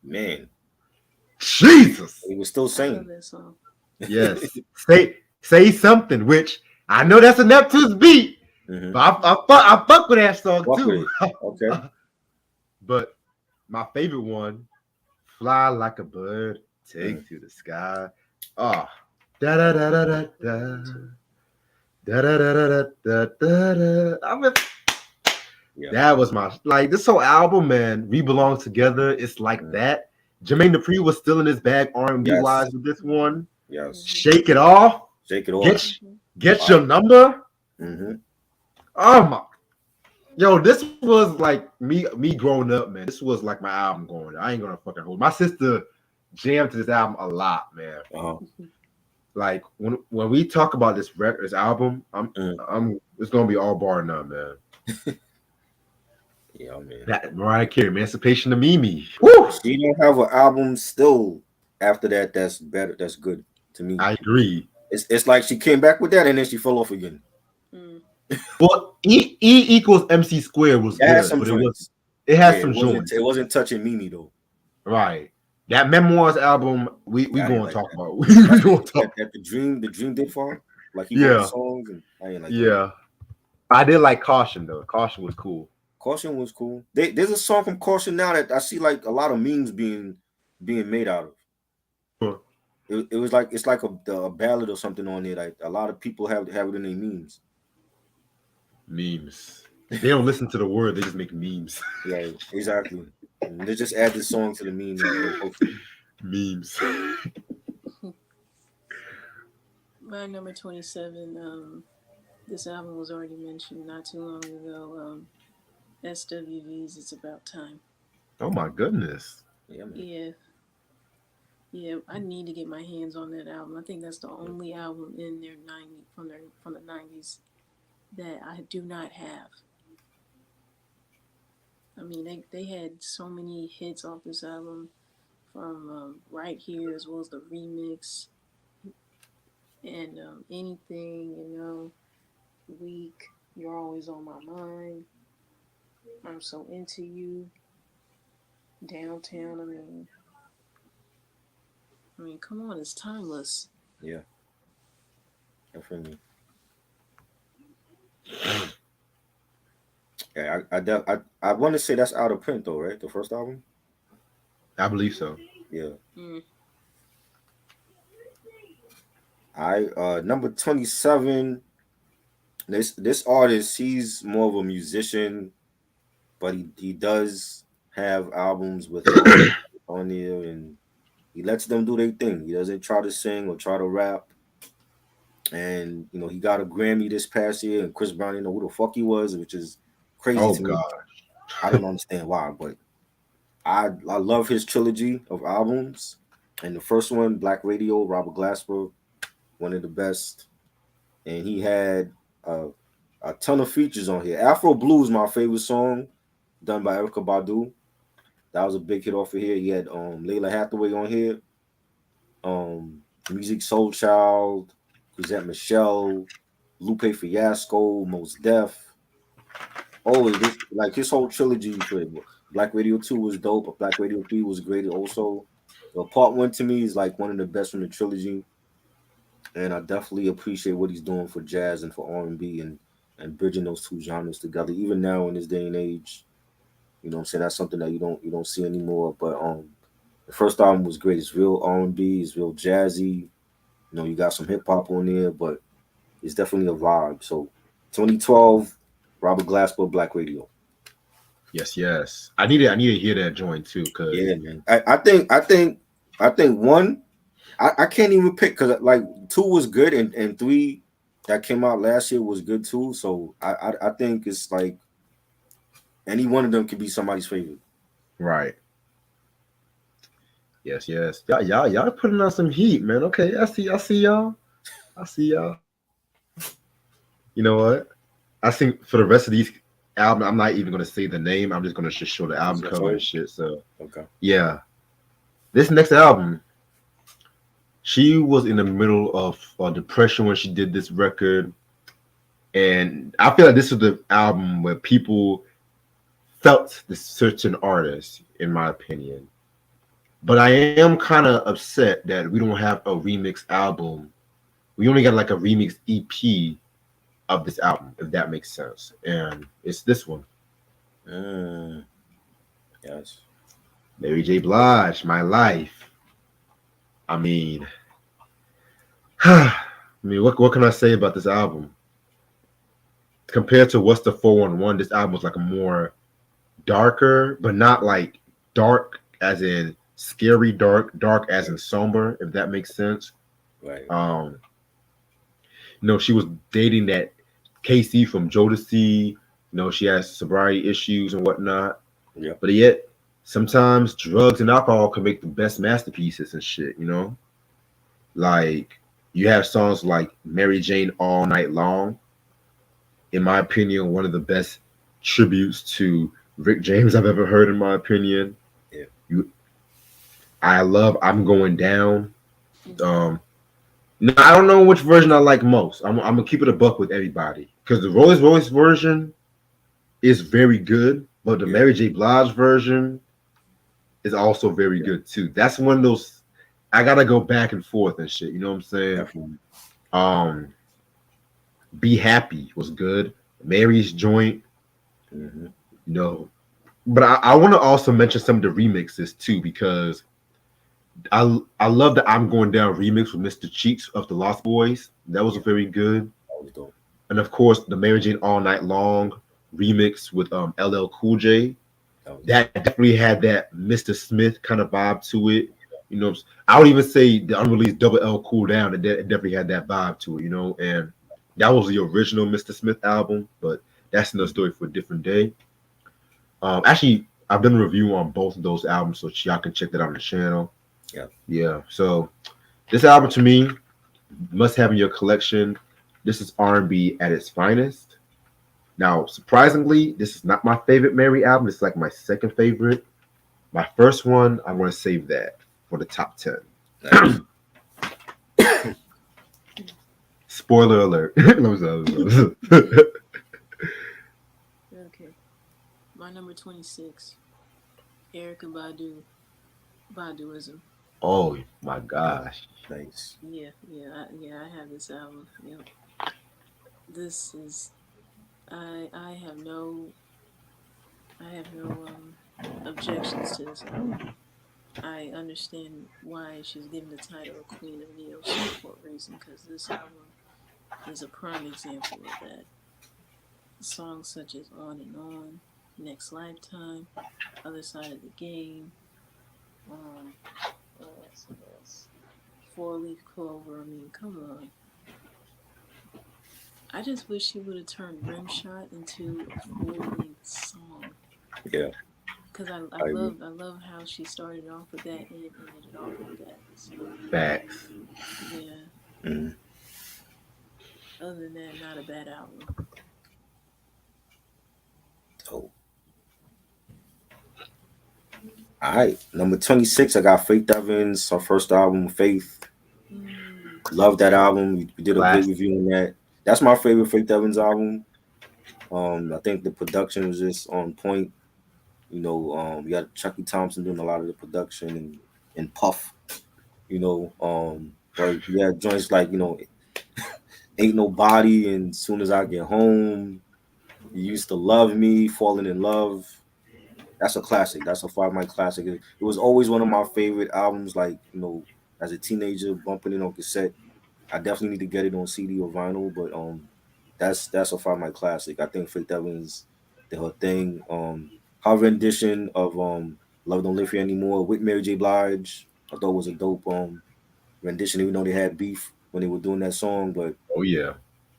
Man. Jesus. He was still saying. Yes. Say something, which I know that's a Neptune's beat. Mm-hmm. But I fuck with that song too. Okay. But my favorite one, Fly Like a Bird, Take to the Sky. Oh. Da da da da da da. Da da da da da da da. I mean, that was my this whole album, man. We Belong Together. It's like that. Jermaine Dupri was still in his bag R&B wise with this one. Yes. Shake It Off. Shake It Off. Get Your Number. Mm-hmm. Oh my. Yo, this was like me growing up, man. This was like my album growing up. I ain't gonna fucking hold. My sister jammed to this album a lot, man. Uh-huh. Like when we talk about this album, it's gonna be all bar none, man. Yeah, man. That Mariah Carey, Emancipation of Mimi. Woo! She don't have an album still after that that's better. That's good to me. I agree. It's like she came back with that and then she fell off again. Well, E equals MC squared was good, but it has some joints. It wasn't touching Mimi though. Right. That Memoirs album, we gonna talk about. We gonna talk at the Dream did for her. Like he wrote songs and I ain't like that. I did like Caution though. Caution was cool. Caution was cool. There's a song from Caution now that I see like a lot of memes being made out of. Huh. It was like it's like a ballad or something on there. Like a lot of people have it in their memes. Memes. They don't listen to the word; they just make memes. Yeah, exactly. And they just add this song to the meme. Memes. My number 27. This album was already mentioned not too long ago. SWV's "It's About Time." Oh my goodness. Yeah, man. Yeah. I need to get my hands on that album. I think that's the only album in their from the 90s that I do not have. I mean, they had so many hits off this album, from Right Here as well as the remix and Anything, Weak, You're Always on My Mind, I'm So Into You, Downtown. I mean, come on, it's timeless. Yeah. Definitely. Yeah, I want to say that's out of print though, right? The first album. I believe so. Yeah. Mm. I number 27. This artist, he's more of a musician, but he does have albums with on there, and he lets them do their thing. He doesn't try to sing or try to rap. And he got a Grammy this past year, and Chris Brown didn't know who the fuck he was, which is crazy Oh to me. God. I don't understand why, but I love his trilogy of albums. And the first one, Black Radio, Robert Glasper, one of the best. And he had uh, a ton of features on here. Afro Blue is my favorite song, done by Erica Badu. That was a big hit off of here. He had Layla Hathaway on here, Music Soul Child, Cosette Michelle, Lupe Fiasco, Mos Def. Always this like his whole trilogy for Black Radio 2 was dope. Black Radio 3 was great also. Part 1 to me is like one of the best from the trilogy. And I definitely appreciate what he's doing for jazz and for R&B and bridging those two genres together. Even now in this day and age, what I'm saying, that's something that you don't see anymore. But the first album was great. It's real R&B, it's real jazzy. You got some hip hop on there, but it's definitely a vibe. So 2012, Robert Glasper, Black Radio. Yes, yes. I need to hear that joint too, cause Yeah, man. I think one. I can't even pick because like 2 was good and 3 that came out last year was good too. So I think it's like any one of them could be somebody's favorite. right. Yes, yes. Y'all putting on some heat, man. Okay, I see y'all. I see y'all. You know what? I think for the rest of these albums, I'm not even gonna say the name. I'm just gonna just show the album Is that cover and so? shit. So Okay. yeah, this next album, she was in the middle of depression when she did this record, and I feel like this was the album where people felt this certain artist, in my opinion. But I am kind of upset that we don't have a remix album. We only got like a remix EP of this album, if that makes sense. And it's this one, Mm, yes. Mary J. Blige, My Life. I mean, what can I say about this album? Compared to What's the 411, this album was like a more darker, but not like dark as in scary dark, dark as in somber, if that makes sense. Right. Um, she was dating that Casey from Jodeci. She has sobriety issues and whatnot. Yeah. But yet, sometimes drugs and alcohol can make the best masterpieces and shit. Like, you have songs like Mary Jane All Night Long. In my opinion, one of the best tributes to Rick James I've ever heard, in my opinion. Yeah. I love I'm Going Down. No, I don't know which version I like most. I'm gonna keep it a buck with everybody because the Rolls Royce version is very good, but the Yeah. Mary J. Blige version is also very good too. That's one of those I gotta go back and forth and shit. You know what I'm saying? Definitely. Um, Be Happy was good. Mary's Joint, Mm-hmm. but I want to also mention some of the remixes too because I love the I'm Going Down remix with Mr. Cheeks of the Lost Boys. That was very good. That was dope. And of course, the Mary Jane All Night Long remix with LL Cool J. That definitely had that Mr. Smith kind of vibe to it. I would even say the unreleased Double L Cool Down. It definitely had that vibe to it. And that was the original Mr. Smith album, but that's another story for a different day. Actually, I've done a review on both of those albums, so y'all can check that out on the channel. Yeah. So this album to me must have in your collection. This is R&B at its finest. Now, surprisingly, this is not my favorite Mary album. It's like my second favorite. My first one, I want to save that for the top 10. Nice. Spoiler alert. Okay. My number 26, Erica Badu, Baduism. Oh my gosh. Nice. Yeah, I have this album. This is, I have no I have no objections to this album. I understand why she's given the title of Queen of Neo Soul for a reason, because this album is a prime example of that. Songs such as On and On, Next Lifetime, Other Side of the Game, um, what else? Four Leaf Clover. I mean, come on. I just wish she would have turned Rimshot into a full-length song. Yeah, Cause I agree. I love how she started off with that and it ended off with that. So Facts. yeah. Mm-hmm. Other than that, not a bad album. So, all right, number 26, I got Faith Evans, her first album, Faith. Mm. Love that album. We did a great Classic. review on that. That's my favorite Faith Evans album. I think the production was just on point. We got Chucky Thompson doing a lot of the production and Puff. But yeah, joints like Ain't Nobody and Soon as I Get Home. You used to love me, falling in love. That's a classic. That's a 5 mic classic. It was always one of my favorite albums. Like as a teenager, bumping it on cassette. I definitely need to get it on CD or vinyl, but that's a 5 mic classic. I think Faith Evans did her thing. Her rendition of Love Don't Live Here Anymore with Mary J. Blige, I thought was a dope rendition, even though they had beef when they were doing that song. But Oh yeah.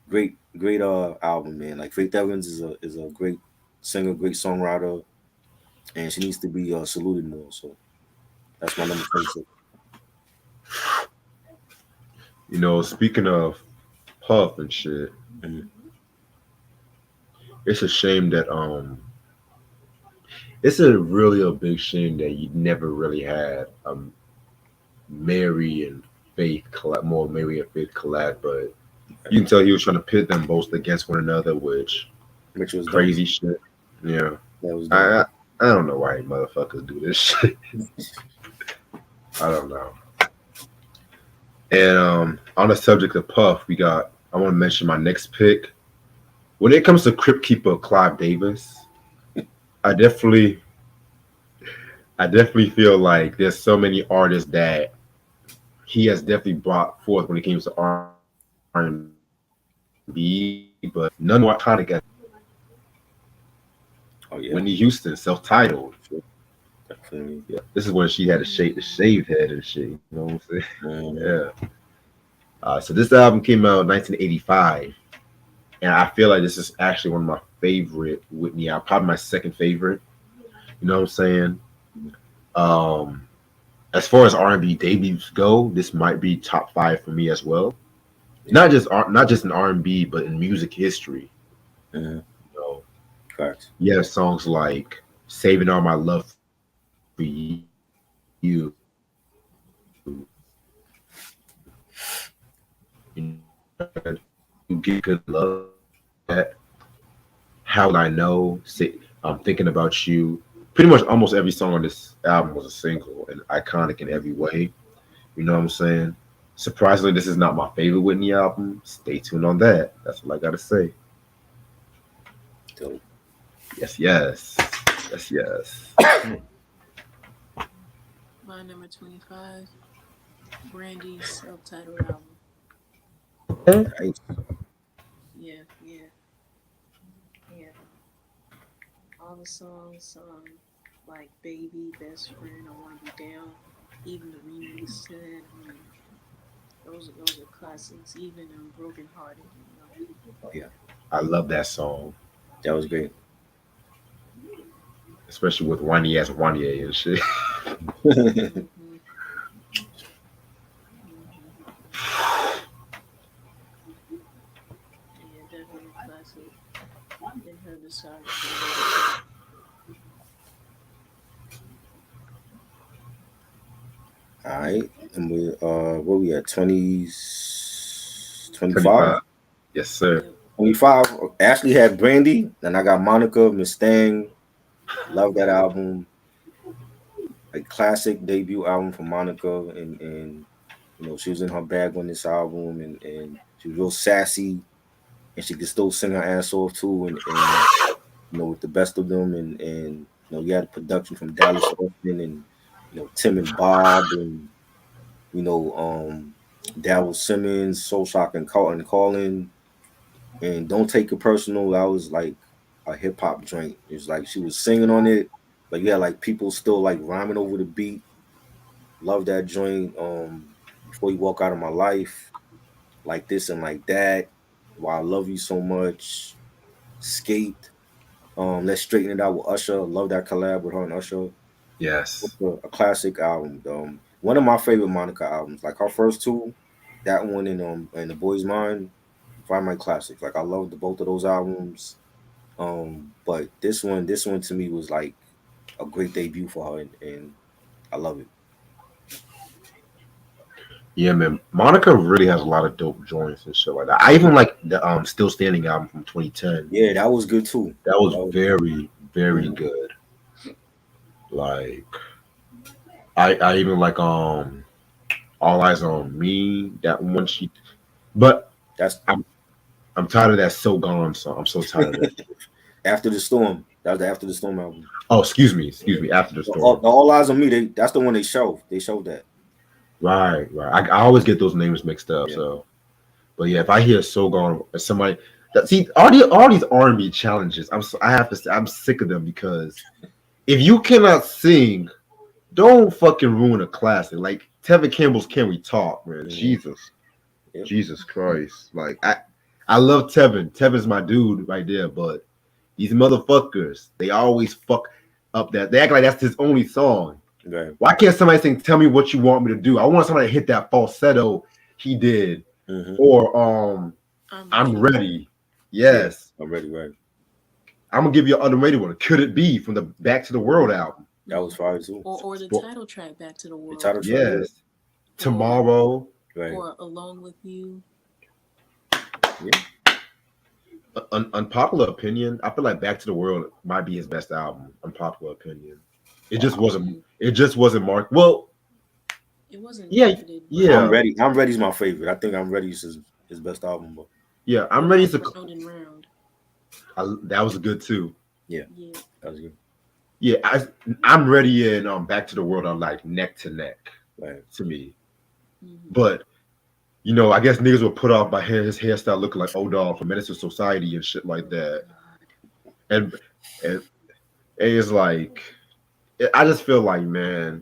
great album, man. Like Faith Evans is a great singer, great songwriter, and she needs to be saluted more. So that's my number 26. Speaking of Puff and shit, Mhm. it's a shame that it's a big shame that you never really had Mary and Faith collab, more Mary and Faith collab, but you can tell he was trying to pit them both against one another, which Which was dope. crazy shit. Yeah, That was dope. I don't know why motherfuckers do this shit. I don't know. And on the subject of Puff, I want to mention my next pick. When it comes to Crypt Keeper Clive Davis, I definitely I definitely feel like there's so many artists that he has definitely brought forth when it comes to R&B, but none more iconic as Oh yeah, Whitney Houston, self-titled. definitely. Yeah, this is when she had the shaved head and shit. You know what I'm saying? Mhm. Yeah. So this album came out in 1985, and I feel like this is actually one of my favorite Whitney albums, probably my second favorite. You know what I'm saying? Um, as far as R&B debuts go, this might be top 5 for me as well. Not just in R&B, but in music history. Mhm. You know, Facts. you have songs like "Saving All My Love for You," you "You Get Good Love," that "How Will I Know," "I'm Thinking About You." Pretty much almost every song on this album was a single and iconic in every way. You know what I'm saying? Surprisingly, this is not my favorite Whitney album. Stay tuned on that. That's all I gotta say. Dope. Yes, yes, yes, yes. My number 25, Brandy's self-titled album. Nice. Yeah, yeah, yeah. All the songs, like Baby, Best Friend, I Wanna Be Down, even the remix to that. I mean, those are classics. Even Broken Hearted, you know. Oh yeah, I love that song, that was great. especially with whiny ass Wanye and shit. Mhm, mhm. Yeah, definitely a classic in her discography. All right, and what we at 20, 25? 25. Yes, sir. Yep. 25. Ashley had Brandy, then I got Monica, Miss Thang. Love that album. Like classic debut album from Monica, and she was in her bag on this album, and she was real sassy, and she could still sing her ass off too, and with the best of them, and you had production from Dallas Austin and Tim and Bob and you know Daryl Simmons, Soul Shock and Carlton Calling, and Don't Take It Personal. That was like a hip hop joint. It's like she was singing on it, but yeah, like people still like rhyming over the beat. Love that joint. Before You Walk Out of My Life, Like This and Like That. Why I Love You So Much. Skate. Let's Straighten It Out with Usher. Love that collab with her and Usher. Yes. A classic album. One of my favorite Monica albums. Like her first two, that one and The Boy's Mind, probably my classics. Like I love both of those albums. But this one to me was like a great debut for her, and I love it. Yeah, man. Monica really has a lot of dope joints and shit like that. I even like the Still Standing album from 2010. Yeah, that was good too. That was That was, very, very Mhm. good. Like I even like All Eyes on Me. That one she but That's I'm tired of that So Gone song. I'm so tired of that. After the Storm. That was the After the Storm album. Oh, excuse me. After the Storm. The All Eyes on Me. That's the one they showed. They showed that. Right, right. I always get those names mixed up. Yeah. So, but yeah, if I hear So Gone, somebody that see all these R&B challenges, I have to say I'm sick of them because if you cannot sing, don't fucking ruin a classic. Like Tevin Campbell's "Can We Talk," man. Mhm. Yep. Jesus Christ. Like I love Tevin. Tevin's my dude right there, but these motherfuckers, they always fuck up that. They act like that's his only song. Right. Why can't somebody sing "Tell Me What You Want Me to Do"? I want somebody to hit that falsetto he did, Mm-hmm. or I'm ready. ready. Yes, I'm ready. Right. I'm gonna give you an underrated one. Could It Be from the Back to the World album? That was fire too. Or the Well, title track "Back to the The World," title track. yes, Tomorrow. Right. or "Alone with You." Yeah. Unpopular opinion. I feel like Back to the World might be his best album. Unpopular opinion. It just wasn't. It just wasn't marked. Well, It wasn't yeah, marketed. But yeah, I'm ready. I'm ready's my favorite. I think I'm ready's his best album. But yeah. what I'm ready about to. Round and Round? That was good too. yeah, Yeah. that was good. Yeah, I'm ready and Back to the World are like neck to neck Right. to me. Mm-hmm. But I guess niggas were put off by his hairstyle looking like O'Dog from Menace to Society and shit like that. And and it's like I just feel like, man,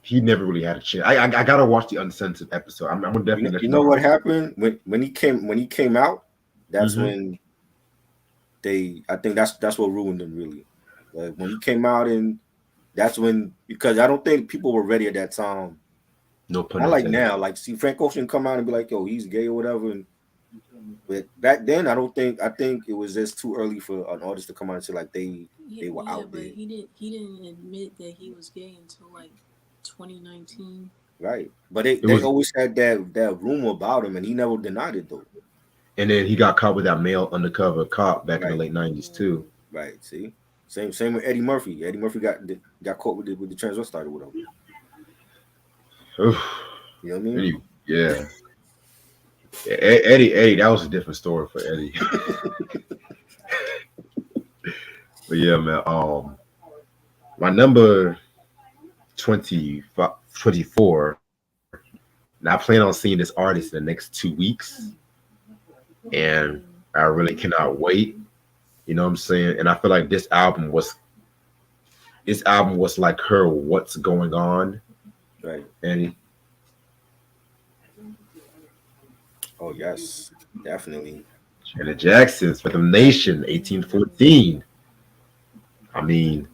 he never really had a chance. I gotta watch the uncensored episode. I'm gonna definitely let You you know know. what happened when he came out? That's Mhm. when I think that's what ruined him really. Like when he came out, and that's when, because I don't think people were ready at that time. No pun Not like intended. now. Like, see Frank Ocean come out and be like, "Yo, he's gay" or whatever. But back then, I don't think. I think it was just too early for an artist to come out and say like they were Yeah, out but there, he didn't admit that he was gay until like 2019. right? But It they was, always had that rumor about him, and he never denied it though. and then he got caught with that male undercover cop back in the Right, late '90s too. right. See, same with Eddie Murphy. Eddie Murphy got caught with the transvestite or whatever. Oof. You know what I mean? Yeah. Eddie, that was a different story for Eddie. But yeah, man. My number 24. And I plan on seeing this artist in the next 2 weeks, and I really cannot wait. You know what I'm saying? And I feel like this album was like her "What's Going On," Right. and Oh yes, definitely. Janet Jackson's "Rhythm Nation" 1814. I mean,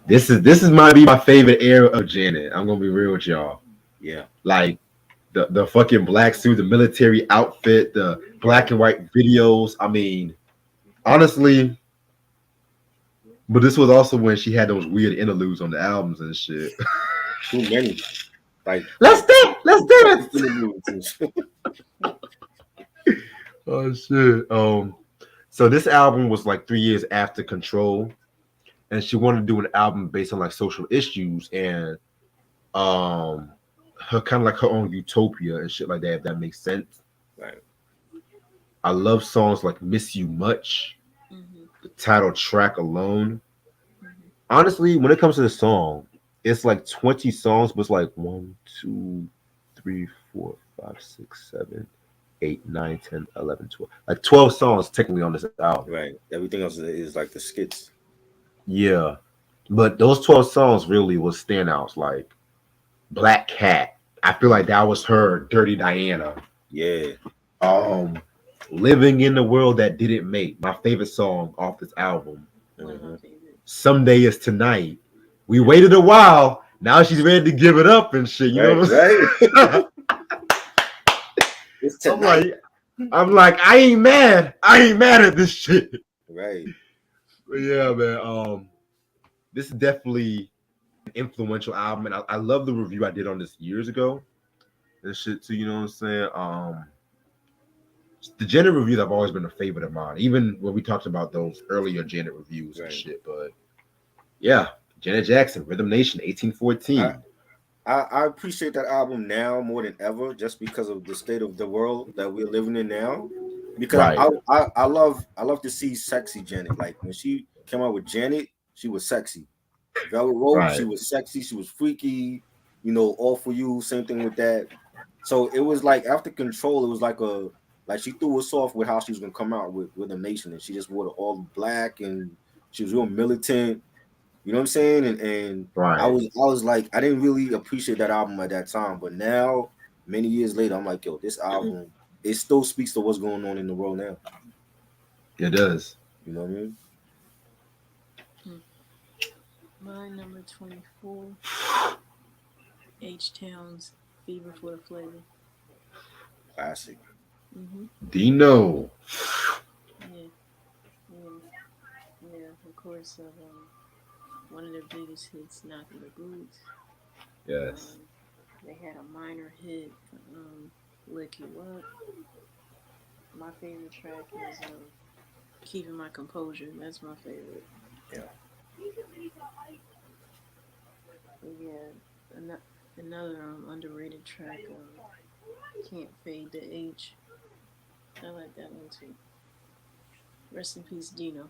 this is might be my favorite era of Janet. I'm gonna be real with y'all. Yeah. Like the fucking black suit, the military outfit, the black Right. and white videos. I mean, honestly, but this was also when she had those weird interludes on the albums and shit. Too many. Like Let's dance, let's dance. interludes and shit. Oh shit. So this album was like 3 years after Control, and she wanted to do an album based on like social issues and um her kind of like her own utopia and shit like that, if that makes sense. Right. I love songs like Miss You Much. Mm-hmm. the title track alone. Mhm. Honestly, when it comes to the song, it's like 20 songs, but it's like 1, 2, 3, 4, 5, 6, 7, 8, 9, 10, 11, 12. Like 12 songs technically on this album. Right. Everything else is like the skits. Yeah. But those 12 songs really was standouts. Like Black Cat. I feel like that was her Dirty Diana. Yeah. Um Living in the World That Didn't Make, my favorite song off this album. One of my Hmm. favorites. Someday Is Tonight. We waited a while. Now she's ready to give it up and shit. You know Right. what Right. I'm saying? It's I'm tonight. like, I'm like, I ain't mad. I ain't mad at this shit. Right. But yeah, man. This is definitely an influential album, and I love the review I did on this years ago. And shit too. You know what I'm saying? The Janet reviews have always been a favorite of mine, even when we talked about those earlier Janet reviews and Right. shit. But yeah, Janet Jackson, Rhythm Nation, I, 1814. I appreciate that album now more than ever, just because of the state of the world that we're living in now. Because Right, I love to see sexy Janet. Like when she came out with Janet, she was sexy. Velvet Rope, she right. was sexy, she was freaky. You know, All for You, same thing with that. So it was like after Control, it was like she threw us off with how she was gonna come out with the nation, and she just wore all black and she was real militant. You know what I'm saying? And Right. I was like, I didn't really appreciate that album at that time, but now many years later, I'm like, yo, this album it still speaks to what's going on in the world now. It does. You know what I mean? Hmm. My number 24, H Town's Fever for the Flavor. Classic. Mm-hmm. Dino. Yeah, yeah, yeah. Of course, one of their biggest hits, Knocking the Boots. Yes. Um, they had a minor hit, Lick You Up. My favorite track is Keeping My Composure. That's my favorite. Yeah. But yeah, another underrated track, Can't Fade the H. I like that one too. Rest in peace, Dino.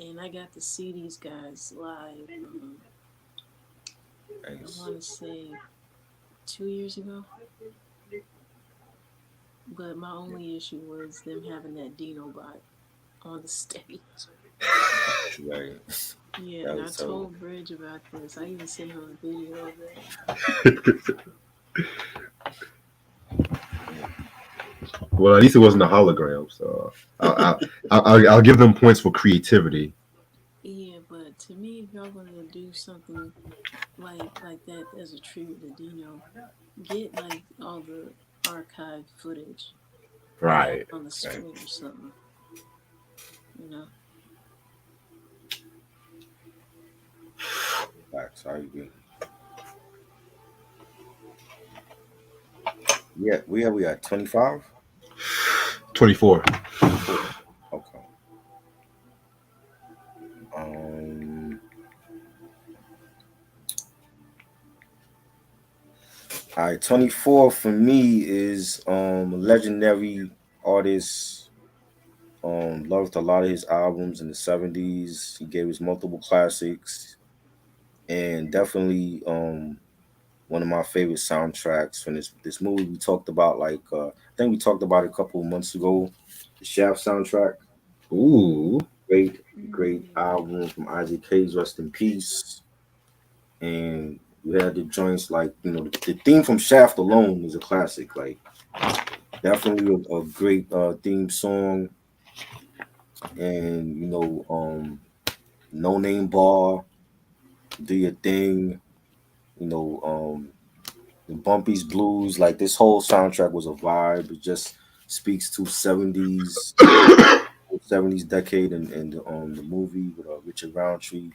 And I got to see these guys live. I Nice. want to say 2 years ago. But my only issue was them having that Dino bot on the stage. Right. Yeah, That and I was so. told Bridge about this. I even sent him a video of that. Well, at least it wasn't a hologram, so I'll give them points for creativity. Yeah, but to me, if y'all gonna do something like that as a tribute to Dino, get like all the archived footage and have Right. it on the Right. screen or something. You know. Facts. I agree. Yeah, we at 25? 24. 24. Okay. Um all right, 24 for me is legendary artist. Loved a lot of his albums in the 70s. He gave us multiple classics and definitely one of my favorite soundtracks from this movie we talked about I think we talked about it a couple of months ago. The Shaft soundtrack. Ooh. Great, great Mm. album from Isaac Hayes, rest in peace. And we had the joints like, the theme from Shaft alone is a classic. Like definitely a great theme song. And No Name Bar, Do Your Thing, you know, the Bumpy's Blues, like this whole soundtrack was a vibe. It just speaks to 70s decade and the movie with Richard Roundtree.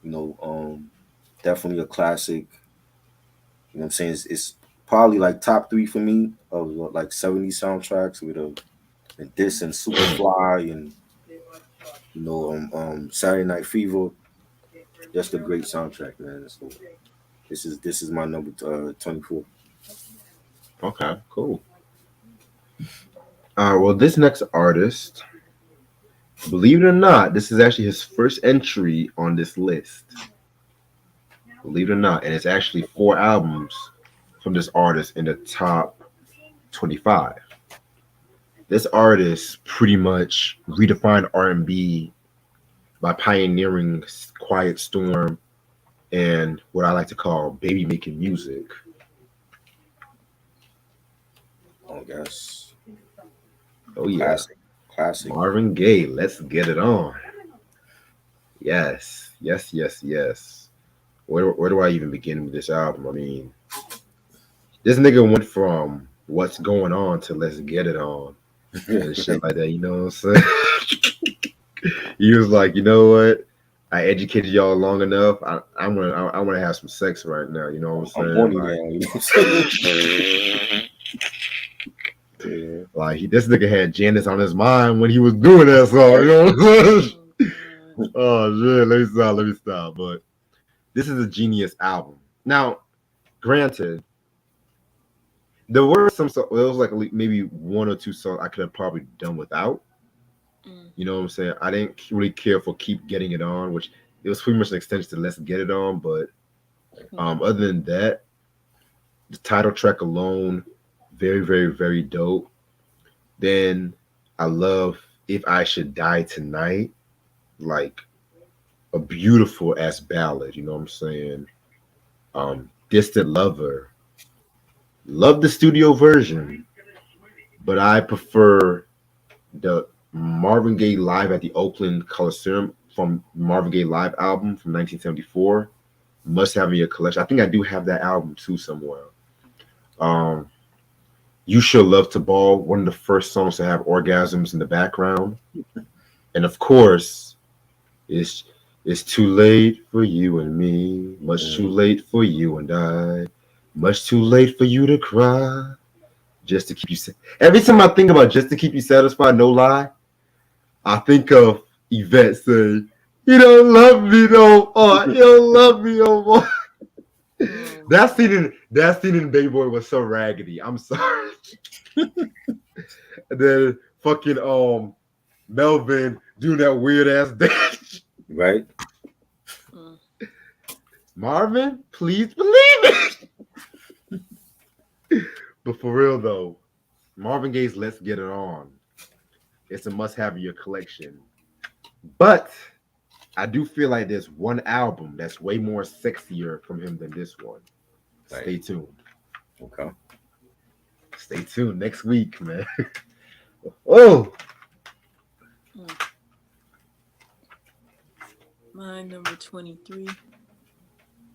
You know, definitely a classic. You know what I'm saying? It's probably like top three for me of like 70s soundtracks with and this and Superfly and Saturday Night Fever. Just a great soundtrack, man. So this is my number 24. Okay, cool. Well, this next artist Believe it or not, this is actually his first entry on this list. Believe it or not, and it's actually 4 albums from this artist in the top 25. This artist pretty much redefined R&B by pioneering Quiet Storm and what I like to call baby making music. I guess Oh yeah, classic, classic. Marvin Gaye, let's get it on. Yes, yes, yes, yes. Where do I even begin with this album? I mean, this nigga went from what's going on to let's get it on and shit like that. You know what I'm saying? He was like, you know what? I educated y'all long enough. I want to have some sex right now. You know what I'm I'm saying? horny now. Like, You know what I'm saying? Yeah. like this nigga had Janice on his mind when he was doing that song. You know what I'm saying? Oh, God. Oh shit, let me stop. Let me stop. But this is a genius album. Now, granted, there were some songs. There was like maybe 1 or 2 songs I could have probably done without. Mm, You know what I'm saying? I didn't really care for "Keep Getting It On," which it was pretty much an extension to "Let's Get It On." But yeah. other than that, the title track alone, very, very, very dope. Then I love "If I Should Die Tonight," like a beautiful ass ballad. You know what I'm saying? "Distant Lover." Love the studio version, but I prefer the Marvin Gaye live at the Oakland Coliseum from Marvin Gaye live album from 1974. Must have in your collection. I think I do have that album too somewhere. Um, "You Should Love to Ball," one of the first songs to have orgasms in the background, and of course, it's it's too late for you and me, much too late for you and I, much too late for you to cry. Just to keep you. Every time I think about "Just to Keep You Satisfied," no lie, I think of Yvette saying, "You don't love me no more. You don't love me no more." Oh, That scene in Baby Boy was so raggedy. I'm sorry. And then fucking Melvin doing that weird ass dance. Right? mm, Marvin, please believe it. But for real though, Marvin Gaye's "Let's Get It On." It's a must-have in your collection. But I do feel like there's one album that's way more sexier from him than this one. Right. Stay tuned. Okay. Stay tuned next week, man. Oh, mm. My number 23,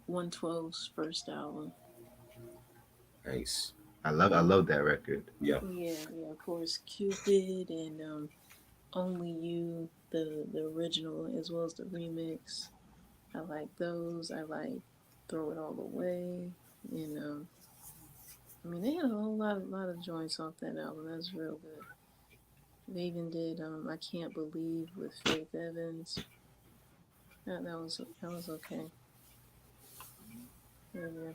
112's first album. Nice. I love that record. Yeah. Yeah, yeah, of course, Cupid and Only You, the original as well as the remix. I like those. I like Throw It All Away. And I mean, they had a whole lot of joints off that album. That's real good. They even did I Can't Believe with Faith Evans. That was okay. Yeah, yeah,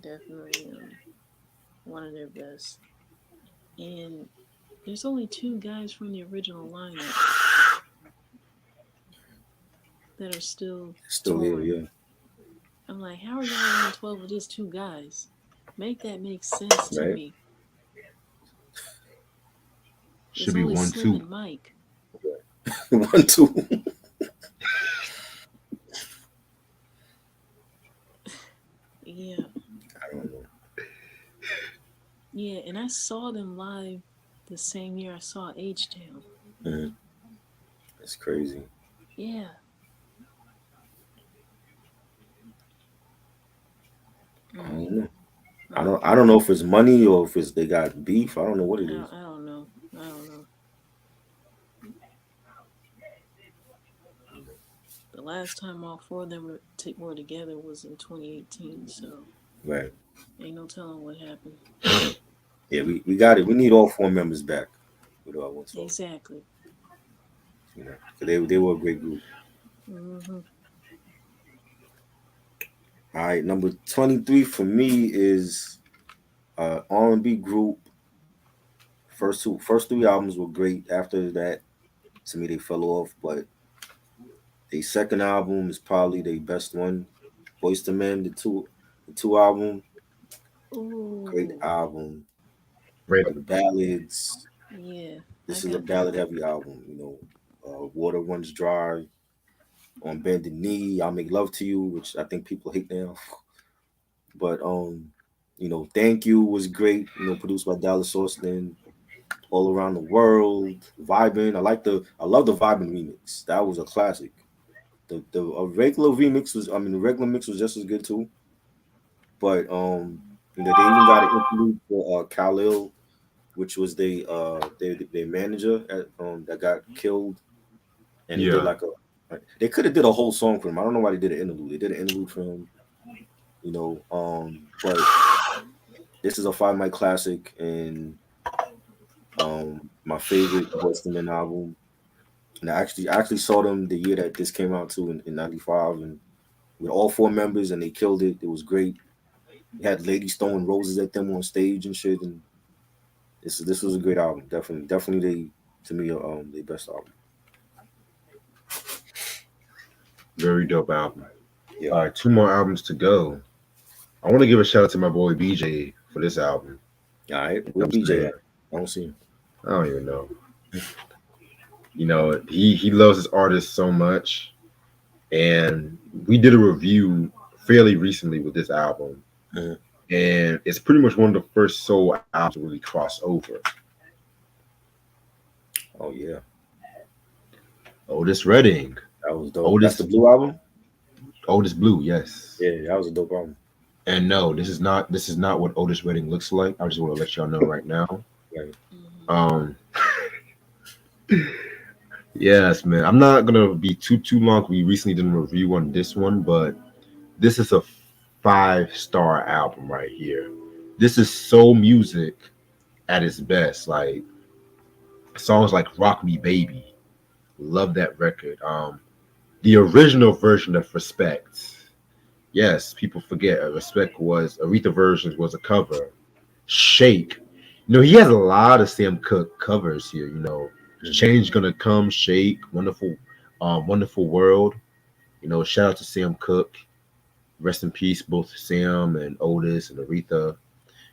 definitely one of their best. And there's only two guys from the original lineup that are still Still here, touring. yeah. I'm like, how are y'all 112 with just two guys? Make that make sense to Right? me. Should It's be only one, Slim two. and Mike. One, two. Yeah, I don't know. yeah, and I saw them live the same year I saw H Town. Mhm. It's crazy. Yeah. I Mm, don't know. mm. I don't know if it's money or if it's they got beef. I don't know what it is. I don't know. I don't know. The last time all four of them were together was in 2018, so Right. ain't no telling what happened. Yeah, we got it. We need all four members back with our 112. Exactly. You know, 'cause they were a great group. Mm-hmm. All right, number 23 for me is R&B group. First three albums were great. After that, To me, they fell off, but their second album is probably their best one. Boyz II Men, the two album, great Ooh, album. Great. The ballads. yeah, I This is a got that ballad one. heavy album. Water Runs Dry, On Bended Knee, I'll Make Love to You, which I think people hate now. But Thank You was great. Produced by Dallas Austin. All Around the World, Vibin. I love the Vibin remix. That was a classic. The regular remix was, I mean, the regular mix was just as good too. But they even got an interlude for Khalil, which was their manager that got killed, and they did Yeah. like they could have did a whole song for him. I don't know why they did an interlude. They did an interlude for him, but this is a 5 mic classic and my favorite Western album. And I actually saw them the year that this came out too in '95, and with all 4 members, and they killed it. It was great. They had ladies throwing roses at them on stage and shit, and this was a great album. Definitely they to me their best album. Very dope album. Yeah. All right, 2 more albums to go. I want to give a shout out to my boy BJ for this album. All right. You know Where what I'm BJ saying? at? I don't see him. I don't even know. He loves his artist so much, and we did a review fairly recently with this album, Mhm. and it's pretty much one of the first soul albums to really cross over. Oh yeah, Otis Redding, that was dope. Otis That's the Blue album. Otis Blue, yes. Yeah, that was a dope album. And no, this is not what Otis Redding looks like. I just want to let y'all know right now. Right. Mhm. Um, yes, man. I'm not gonna be too long. We recently did a review on this one, but this is a 5-star album right here. This is soul music at its best. Like songs like "Rock Me Baby," love that record. The original version of "Respect." Yes, people forget "Respect" was Aretha versions was a cover. "Shake." He has a lot of Sam Cooke covers here. "Change Gonna Come," "Shake," "Wonderful World." Shout out to Sam Cooke. Rest in peace, both Sam and Otis and Aretha.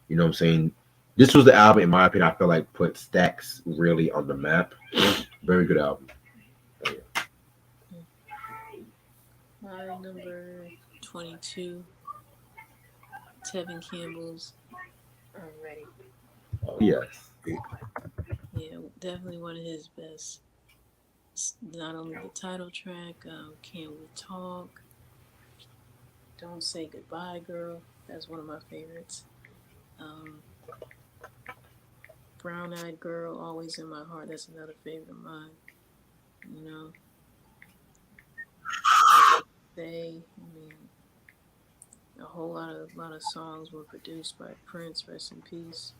You know what I'm saying? This was the album, in my opinion, I feel like put Stax really on the map. Very good album. My number 22, Tevin Campbell's I'm Ready. Oh, yes. Yeah, definitely one of his best. Not only the title track, Can We Talk, Don't Say Goodbye Girl, that's one of my favorites. Um, Brown Eyed Girl, Always in My Heart, that's another favorite of mine. You know, I mean, a whole lot of songs were produced by Prince, rest in peace.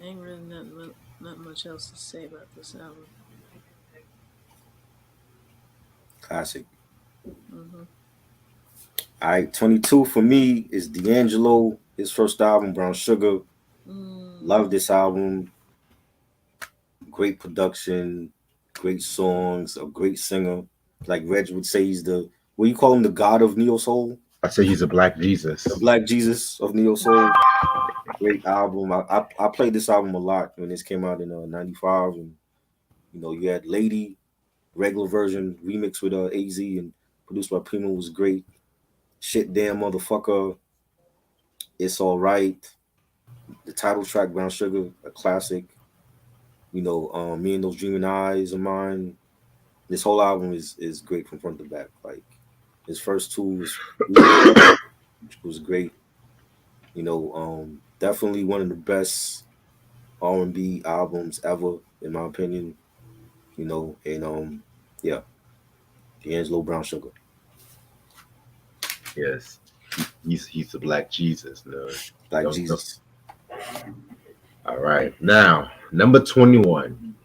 Ain't really not much else to say about this album. Classic. Hmm. All right, 22 for me is D'Angelo. His first album, Brown Sugar. Love this album. Great production, great songs, a great singer. Like Reg would say, he's what do you call him, the god of neo soul, I say he's a Black Jesus. the Black Jesus of neo soul. Great album. I played this album a lot when this came out in '95, and you had Lady, regular version, remix with AZ, and produced by Primo was great. Shit Damn Motherfucker, It's All Right. The title track, Brown Sugar, a classic. Me and Those Dreaming Eyes of Mine. This whole album is great from front to back. Like his first two was great. Definitely one of the best R&B albums ever, in my opinion. And yeah, D'Angelo Brown Sugar. Yes. He's the Black Jesus. No. Like Don't- Jesus. All right. Now, number 21.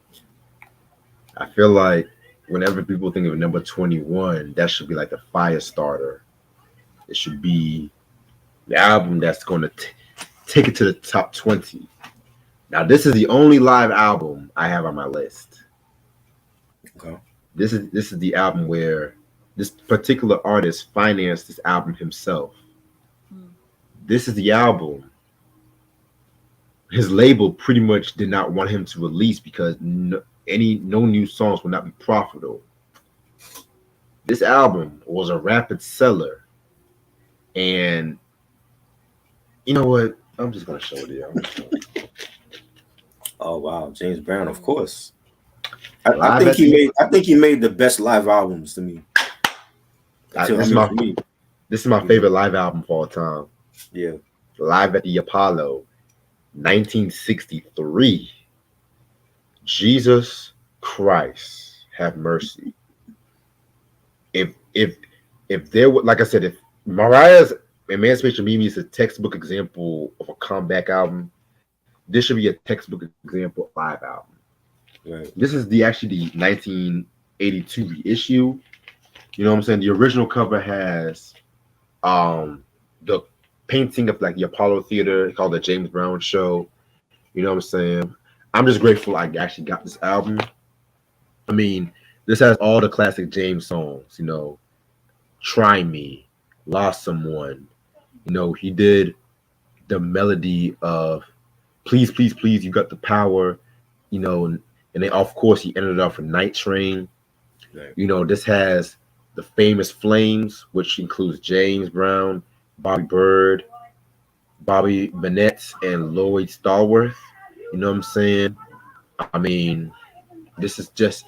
I feel like whenever people think of number 21, that should be like the fire starter. It should be the album that's going to take it to the top 20. Now, this is the only live album I have on my list. Okay. This is the album where this particular artist financed this album himself. Mm. This is the album his label pretty much did not want him to release because no new songs would not be profitable. This album was a rapid seller, and you know what? I'm just gonna show it here. Oh wow, James Brown, of Mm. course. I Live think at the I think he made the best live albums to me. Until I this is mean my for me, favorite live album of all time. yeah. Live at the Apollo, 1963. Jesus Christ, have mercy. If there were, like I said, if Mariah's Emancipation Mimi is a textbook example of a comeback album, this should be a textbook example of a live album. Right. This is the 1982 reissue. You know what I'm saying? The original cover has the painting of like the Apollo Theater called the James Brown Show. You know what I'm saying? I'm just grateful I actually got this album. I mean, this has all the classic James songs, Try Me, Lost Someone. He did the melody of Please, Please, Please, You Got the Power, and then of course he ended up with Night Train. Right. This has the famous Flames, which includes James Brown, Bobby Bird, Bobby Bennett, and Lloyd Stallworth. You know what I'm saying? I mean, this is just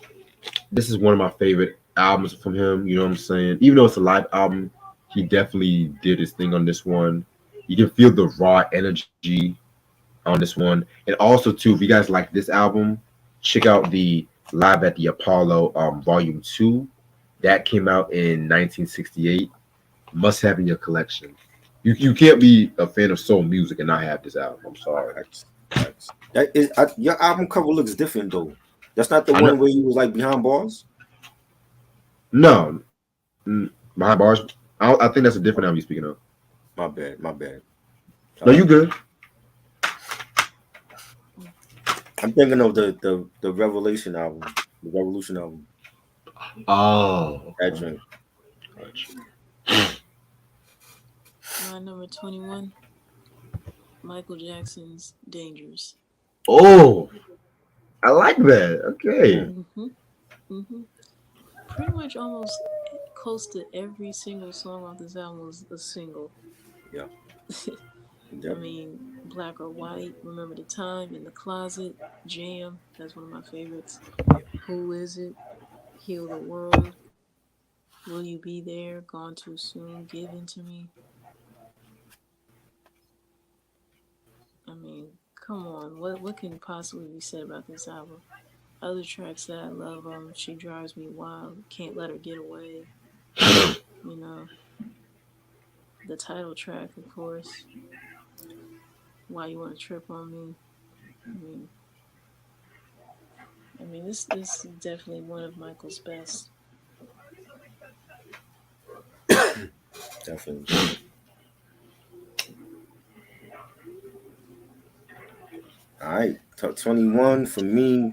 this is one of my favorite albums from him. You know what I'm saying? Even though it's a live album, he definitely did his thing on this one. You can feel the raw energy on this one. And also too, if you guys like this album, check out the Live at the Apollo Volume 2. That came out in 1968. Must have in your collection. You can't be a fan of soul music and not have this album. I'm sorry. Facts. Your album cover looks different though. That's not the I know. one where you was like behind bars. No, behind bars. I think that's a different album you're speaking of. My bad. My bad. No, you good. I'm thinking of the Revelation album, the Revolution album. Oh, That drink. My number 21, Michael Jackson's Dangerous. Oh, I like that. Okay. Mm-hmm. Mm-hmm. Pretty much almost close to every single song off this album was a single. Yeah. I mean, Black or White, Remember the Time, In the Closet, Jam, that's one of my favorites. Who Is It? Heal the World, Will You Be There? Gone Too Soon, Give In to Me. I mean, come on, what can possibly be said about this album? Other tracks that I love, She Drives Me Wild, Can't Let Her Get Away, you know, the title track, of course, Why You Wanna Trip on Me. This is definitely one of Michael's best. Definitely. All right. Top 21 for me,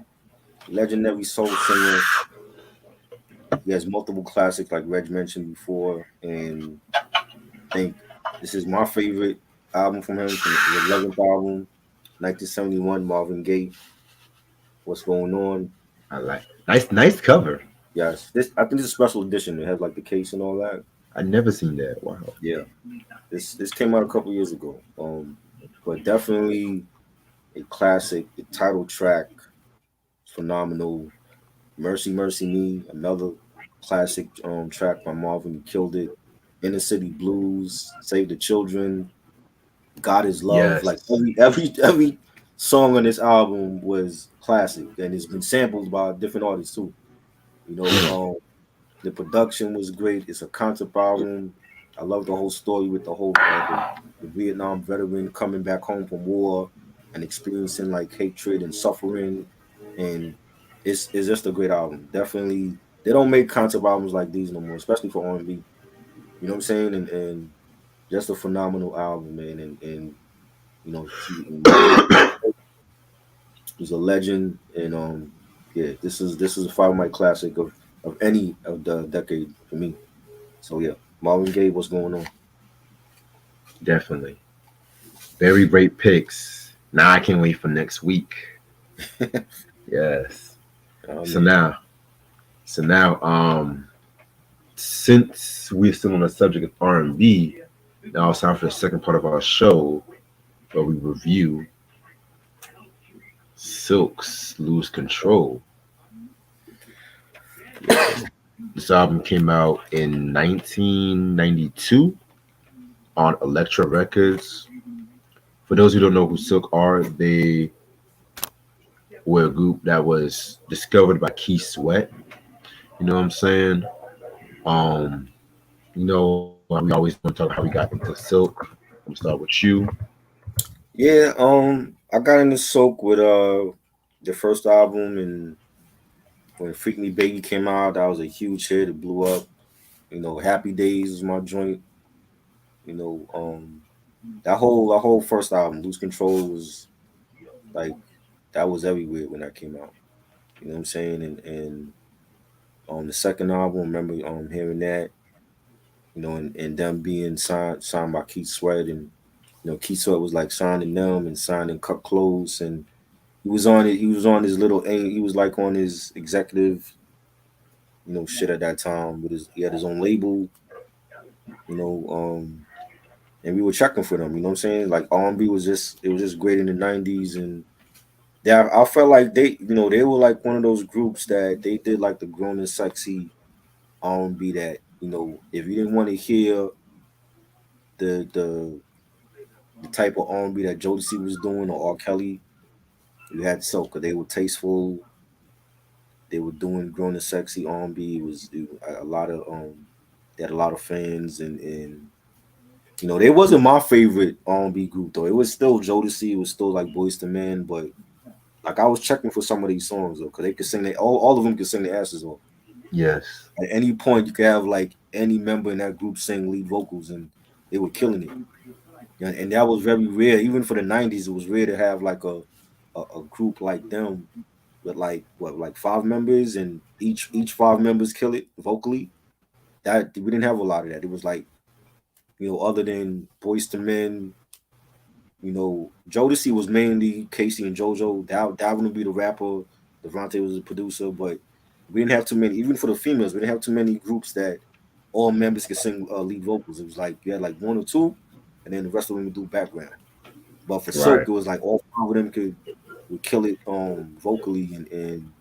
legendary soul singer. He has multiple classics like Reg mentioned before, and I think this is my favorite album from him, from the 11th album, 1971, Marvin Gaye. What's going on? I like nice cover. Yes, this I think this is a special edition. It has like the case and all that. I never seen that. Wow. Yeah, this came out a couple years ago. But definitely a classic. The title track, phenomenal. Mercy, Mercy Me, another classic track by Marvin. He killed it. Inner City Blues, Save the Children, God Is Love. Like Yes. every song on this album was classic, and it's been sampled by different artists too. You know, the production was great. It's a concept album. I love the whole story with the whole the Vietnam veteran coming back home from war and experiencing like hatred and suffering, and it's just a great album. Definitely, they don't make concept albums like these no more, especially for R&B. You know what I'm saying? And just a phenomenal album, man. And Jodeci was a legend, and yeah, this is a five mic classic of any of the decade for me. So yeah, Marvin Gaye, what's going on? Definitely. Very great picks. Now I can't wait for next week. Yes. Oh So man, now, so now, since we're still on the subject of R&B, now it's time for the second part of our show where we review Silk's "Lose Control." yes. This album came out in 1992 on Elektra Records. For those who don't know who Silk are, they were a group that was discovered by Keith Sweat. You know what I'm saying? Um, we always want to talk about how we got into Silk. I'm gonna start with you. Yeah, I got into Soak with the first album, and when Freak Me Baby came out, that was a huge hit. It blew up. Happy Days was my joint. You know, that whole first album, Lose Control, was like that was everywhere when that came out. You know what I'm saying? And on the second album, I remember hearing that, and them being signed by Keith Sweat, and Keith Sweat was like signing them and signing Cut Close, and he was on his little he was like on his executive, shit at that time, with he had his own label, you know, and we were checking for them, you know what I'm saying? Like R&B was just great in the 90s, and I felt like they were like one of those groups that they did like the grown and sexy R&B that, if you didn't want to hear the the the type of R&B that Jodeci was doing or R. Kelly, you had Soca. They were tasteful. They were doing grown and sexy R&B. It was a lot of they had a lot of fans, and they wasn't my favorite R&B group though. It was still Jodeci. It was still like Boyz II Men, but like I was checking for some of these songs though, because they could sing. All of them could sing their asses off. Yes. At any point, you could have like any member in that group sing lead vocals, and they were killing it. And that was very rare. Even for the '90s, it was rare to have like a group like them with like what, like five members, and each five members kill it vocally. That we didn't have a lot of that. It was like, other than Boyz II Men, Jodeci was mainly Casey and JoJo. Dalvin would be the rapper. Devontae was the producer, but we didn't have too many. Even for the females, we didn't have too many groups that all members could sing lead vocals. It was like you had like one or two, and then the rest of them would do background. But for Right. Silk, it was like all five of them would kill it vocally, and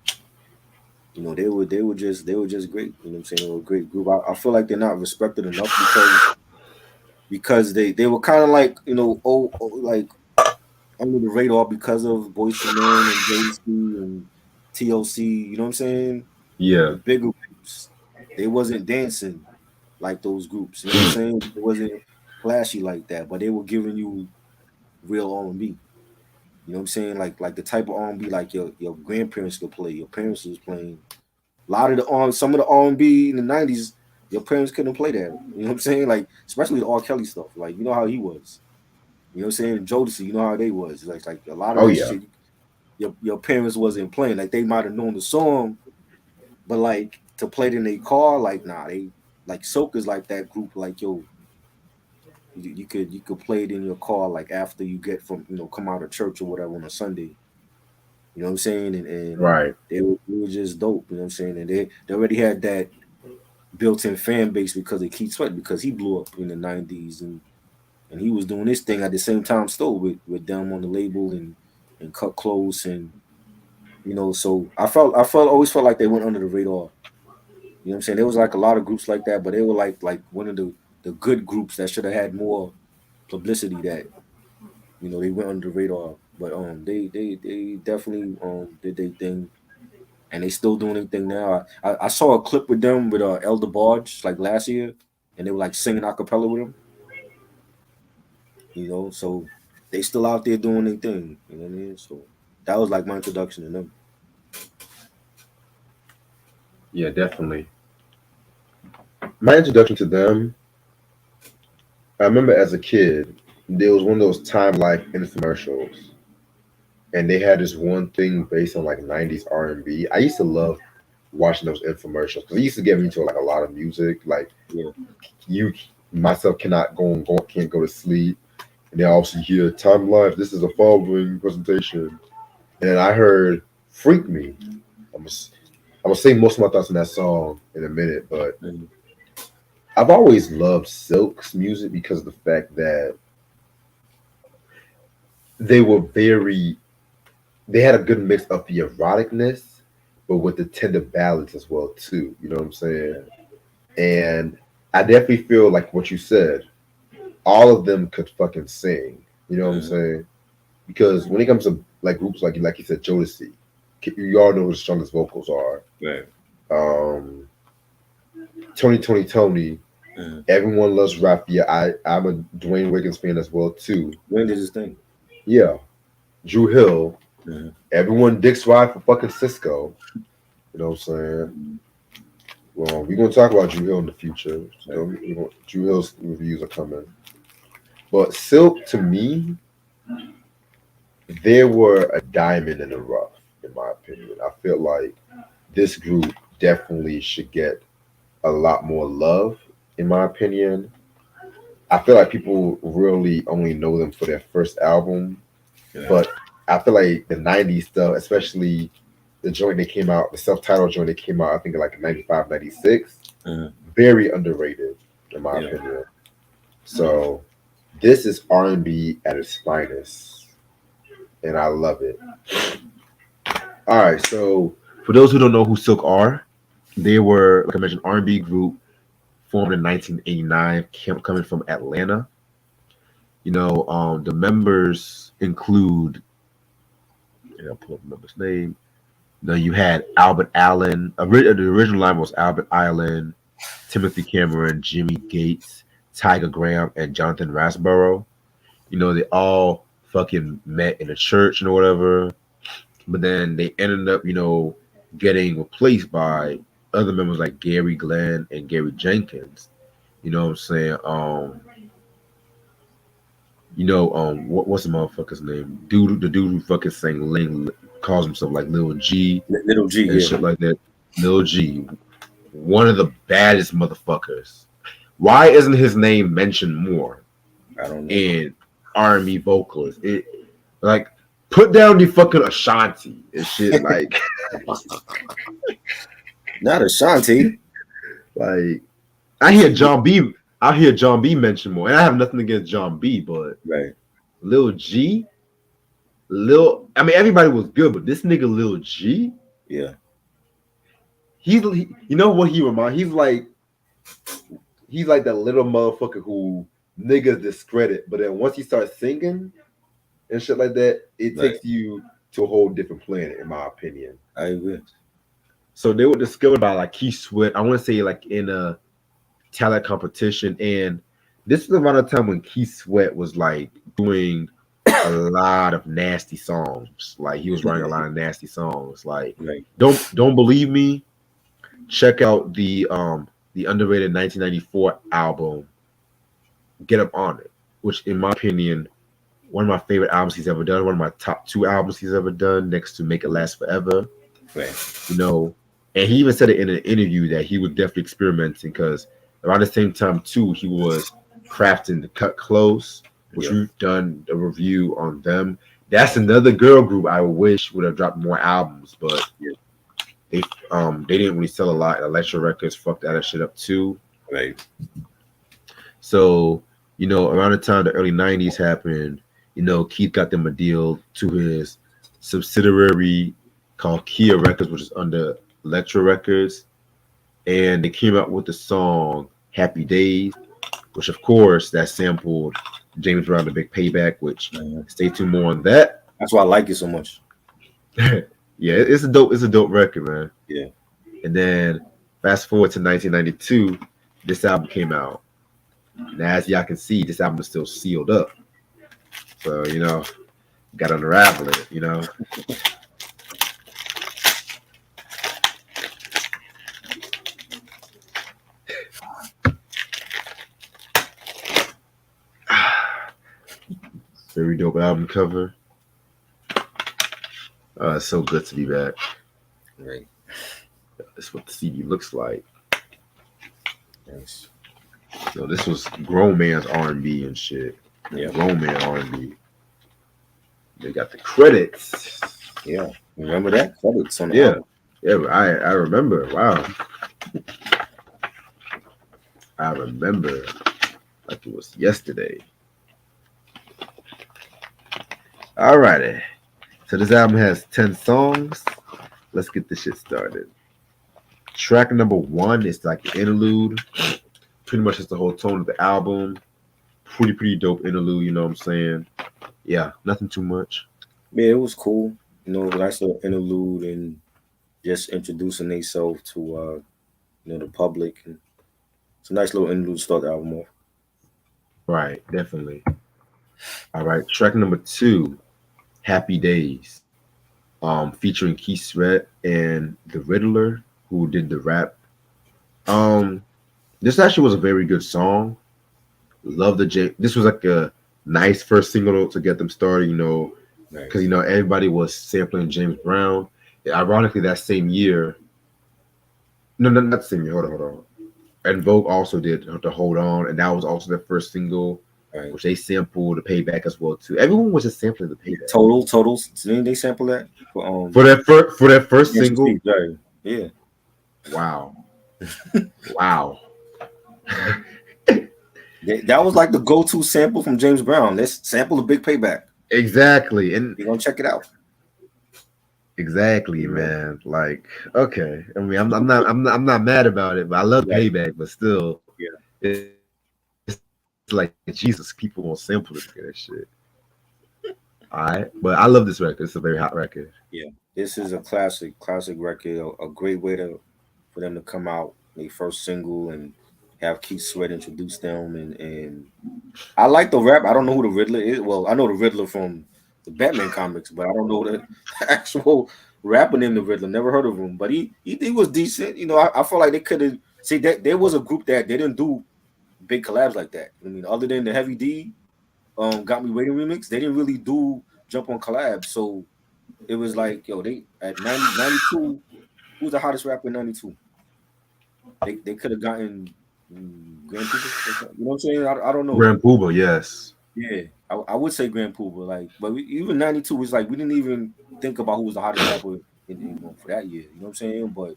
they were just great. You know what I'm saying? They were a great group. I feel like they're not respected enough because they were kind of like, like under the radar because of Boyz II Men and JC and TLC. You know what I'm saying? Yeah. The bigger groups, they wasn't dancing like those groups. You know what I'm saying? It wasn't flashy like that, but they were giving you real R&B. You know what I'm saying? Like the type of R&B like your grandparents could play, your parents was playing. A lot of some of the R&B in the '90s, your parents couldn't play that. You know what I'm saying? Like especially the R. Kelly stuff. Like you know how he was. You know what I'm saying? Jodeci, you know how they was. Like a lot of Oh that yeah. shit. Your parents wasn't playing. Like they might have known the song, but like to play it in their car, like nah, they like Soca's like that group. Like yo, you could play it in your car like after you get from come out of church or whatever on a Sunday. You know what I'm saying? And Right. they were just dope. You know what I'm saying? And they already had that built-in fan base because of Keith Sweat, because he blew up in the '90s, and he was doing this thing at the same time still with them on the label, and Cut Close, and so I always felt like they went under the radar. You know what I'm saying? There was like a lot of groups like that, but they were like one of the good groups that should have had more publicity, that they went under the radar. But they definitely did their thing, and they still doing their thing now. I saw a clip with them with Elder Barge like last year, and they were like singing a cappella with him. So they still out there doing their thing. You know what I mean? So that was like my introduction to them. Yeah, definitely. My introduction to them, I remember as a kid, There was one of those Time Life infomercials, and they had this one thing based on like '90s R&B. I used to love watching those infomercials because it used to get me into like a lot of music. Like Yeah. you myself cannot can't go to sleep, and then also hear Time Life. This is a following presentation, and then I heard "Freak Me." I'm gonna, I'm gonna say most of my thoughts on that song in a minute, but Mhm. I've always loved Silk's music because of the fact that they were very they had a good mix of the eroticness, but with the tender ballads as well too. You know what I'm saying? And I definitely feel like what you said. All of them could fucking sing. You know what I'm Mhm. saying? Because when it comes to like groups like you said, Jodeci, you all know who the strongest vocals are. Right. Um, Tony. Mhm. Everyone loves Raphael. I'm a Dwayne Wiggins fan as well too. When did this thing? Yeah, Drew Hill. Mhm. Everyone dicks ride for fucking Cisco. You know what I'm saying? Mhm. Well, we're gonna talk about Drew Hill in the future. Right. Drew Hill's reviews are coming. But Silk, to me, they were a diamond in the rough, in my opinion. I feel like this group definitely should get a lot more love, in my opinion. I feel like people really only know them for their first album, Yeah. but I feel like the '90s stuff, especially the joint they came out, the self-titled joint that came out, I think in like '95, '96, Mhm. very underrated, in my Yeah. opinion. So this is R&B at its finest, and I love it. All right, so for those who don't know who Silk are, they were, like I mentioned, R&B group formed in 1989, coming from Atlanta. The members include, I'll pull up the member's name. You had Albert Allen. The original line was Albert Allen, Timothy Cameron, Jimmy Gates, Tiger Graham, and Jonathan Rasborough. They all fucking met in a church and whatever, but then they ended up, getting replaced by other members like Gary Glenn and Gary Jenkins. You know what I'm saying? What's the motherfucker's name? The dude who fucking sang Ling calls himself like Lil G Little G. and Yeah. shit like that. Lil G, one of the baddest motherfuckers. Why isn't his name mentioned more I don't know. in R&B vocals? Like, put down the fucking Ashanti and shit. Like, Not Ashanti. like I hear John B. I hear John B. mentioned more, and I have nothing against John B. But Right. Lil G, I mean, everybody was good, but this nigga Lil G, Yeah. you know what he remind? He's like that little motherfucker who niggas discredit, but then once he starts singing and shit like that, it Right. takes you to a whole different planet, in my opinion. I agree. So they were discovered by like Keith Sweat. I want to say like in a talent competition, and this was around the time when Keith Sweat was like doing a lot of nasty songs. Like he was writing a lot of nasty songs. Like Right. don't believe me? Check out the underrated 1994 album Get Up On It, which in my opinion, one of my favorite albums he's ever done. One of my top two albums he's ever done, next to Make It Last Forever. Right. You know, and he even said it in an interview that he was definitely experimenting because around the same time too, he was crafting the Cut Close, which Yeah. we've done a review on them. That's another girl group I wish would have dropped more albums, but Yeah. they didn't really sell a lot. Elektra Records fucked that shit up too. Right. So, around the time the early '90s happened, Keith got them a deal to his subsidiary called Kia Records, which is under Elektra Records, and they came out with the song "Happy Days," which of course that sampled James Brown, The Big Payback. Which Mhm. stay tuned more on that. That's why I like it so much. Yeah, it's a dope record, man. Yeah. And then fast forward to 1992, this album came out. And as y'all can see, this album is still sealed up. So, got to unravel it. Very dope album cover. It's so good to be back. Right. That's what the CD looks like. Nice. So this was grown man's R&B and shit. Yeah. Grown man R&B. They got the credits. Yeah. Remember that? Credits on the Yeah. album. Yeah, I remember. Wow. I remember like it was yesterday. Alrighty. So this album has 10 songs. Let's get this shit started. Track number 1 is like an interlude. Pretty much just the whole tone of the album. Pretty dope interlude, you know what I'm saying? Yeah, nothing too much. Yeah, it was cool. Nice little interlude and just introducing themselves to the public. And it's a nice little interlude to start the album off. Right, definitely. All right, track number 2, Happy Days. Featuring Keith Sweat and the Riddler, who did the rap. This actually was a very good song. Love this was like a nice first single to get them started, because Nice. everybody was sampling James Brown. Ironically, that same year, no, not the same year. Hold on. And Vogue also did the Hold On, and that was also their first single, Right. which they sampled the Payback as well too. Everyone was just sampling the Payback. Totals. Didn't they sample that For their first single? Right. Yeah. Wow. Wow. That was like the go-to sample from James Brown. Let's sample the Big Payback. Exactly. And You're gonna check it out. exactly, man. Like, okay. I mean, I'm not mad about it, but I love Right. Payback, but still, Yeah. it's like Jesus, people gonna sample this kind of shit. All right, but I love this record. It's a very hot record. Yeah. This is a classic record. A great way for them to come out their first single and have Keith Sweat introduce them and I like the rap. I don't know who the Riddler is. Well, I know the Riddler from the Batman comics, but I don't know the actual rapper named the Riddler. Never heard of him, but he was decent. I feel like they could have see that there was a group that they didn't do big collabs like that. I mean, other than the Heavy D, Got Me Waiting remix, they didn't really do jump on collabs. So it was like, yo, they at 92, who's the hottest rapper in 92? They could have gotten Grand Puba. You know what I'm saying? I don't know. Grand Puba, yes. Yeah, I would say Grand Puba. Like, but even 92 was like we didn't even think about who was the hottest rapper for that year. You know what I'm saying? But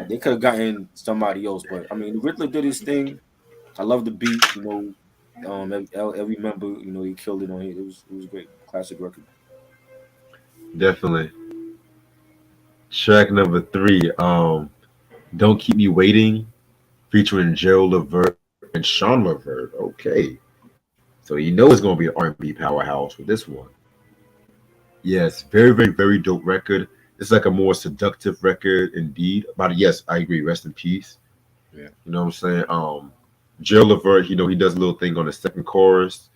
they could have gotten somebody else. But I mean, Riddler did his thing. I love the beat. Every member, he killed it on here. It was great, classic record. Definitely. Track number 3, Don't Keep Me Waiting, featuring Gerald Levert and Sean Levert. Okay. So it's gonna be an R&B powerhouse with this one. Yes, very dope record. It's like a more seductive record indeed. But yes, I agree. Rest in peace. Yeah. You know what I'm saying? Gerald Levert, he does a little thing on the second chorus.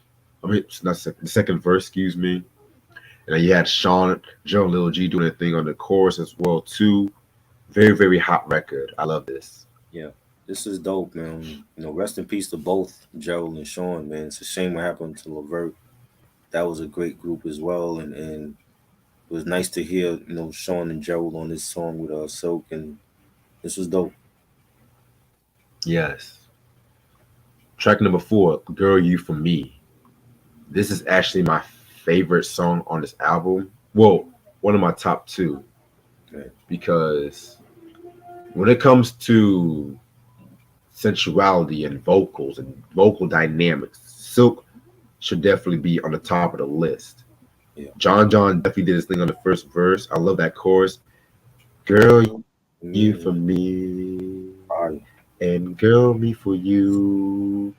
I mean, it's not the second verse, excuse me. And then you had Gerald Lil G doing a thing on the chorus as well too. Very hot record. I love this. Yeah, this is dope, man. Rest in peace to both Gerald and Sean, man. It's a shame what happened to Levert. That was a great group as well, and it was nice to hear Sean and Gerald on this song with Silk, and this was dope. Yes. Track number 4, Girl You For Me. This is actually my favorite song on this album. Well, one of my top 2. Okay. Because when it comes to sensuality and vocals and vocal dynamics, Silk should definitely be on the top of the list. Yeah. John definitely did his thing on the first verse. I love that chorus. Girl, you for me. And girl, me for you.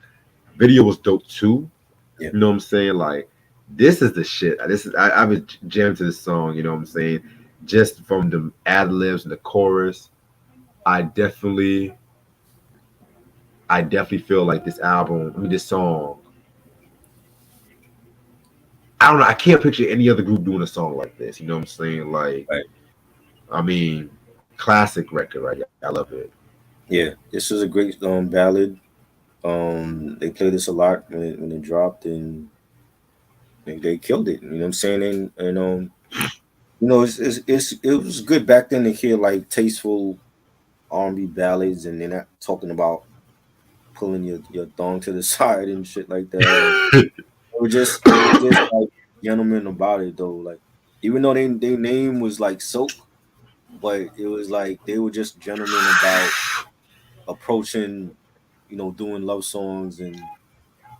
Video was dope too. Yeah. You know what I'm saying? Like, this is the shit. I was jammed to this song, you know what I'm saying? Just from the ad libs and the chorus. I definitely feel like this song. I don't know. I can't picture any other group doing a song like this. You know what I'm saying? Like, right. I mean, classic record, right? I love it. Yeah, this is a great ballad. They played this a lot when it dropped, and They killed it. You know what I'm saying? And it was good back then to hear like tasteful R&B ballads, and they're not talking about pulling your thong to the side and shit like that. And it was just like gentlemen about it though. Like even though they name was like Silk, but it was like they were just gentlemen about approaching, doing love songs and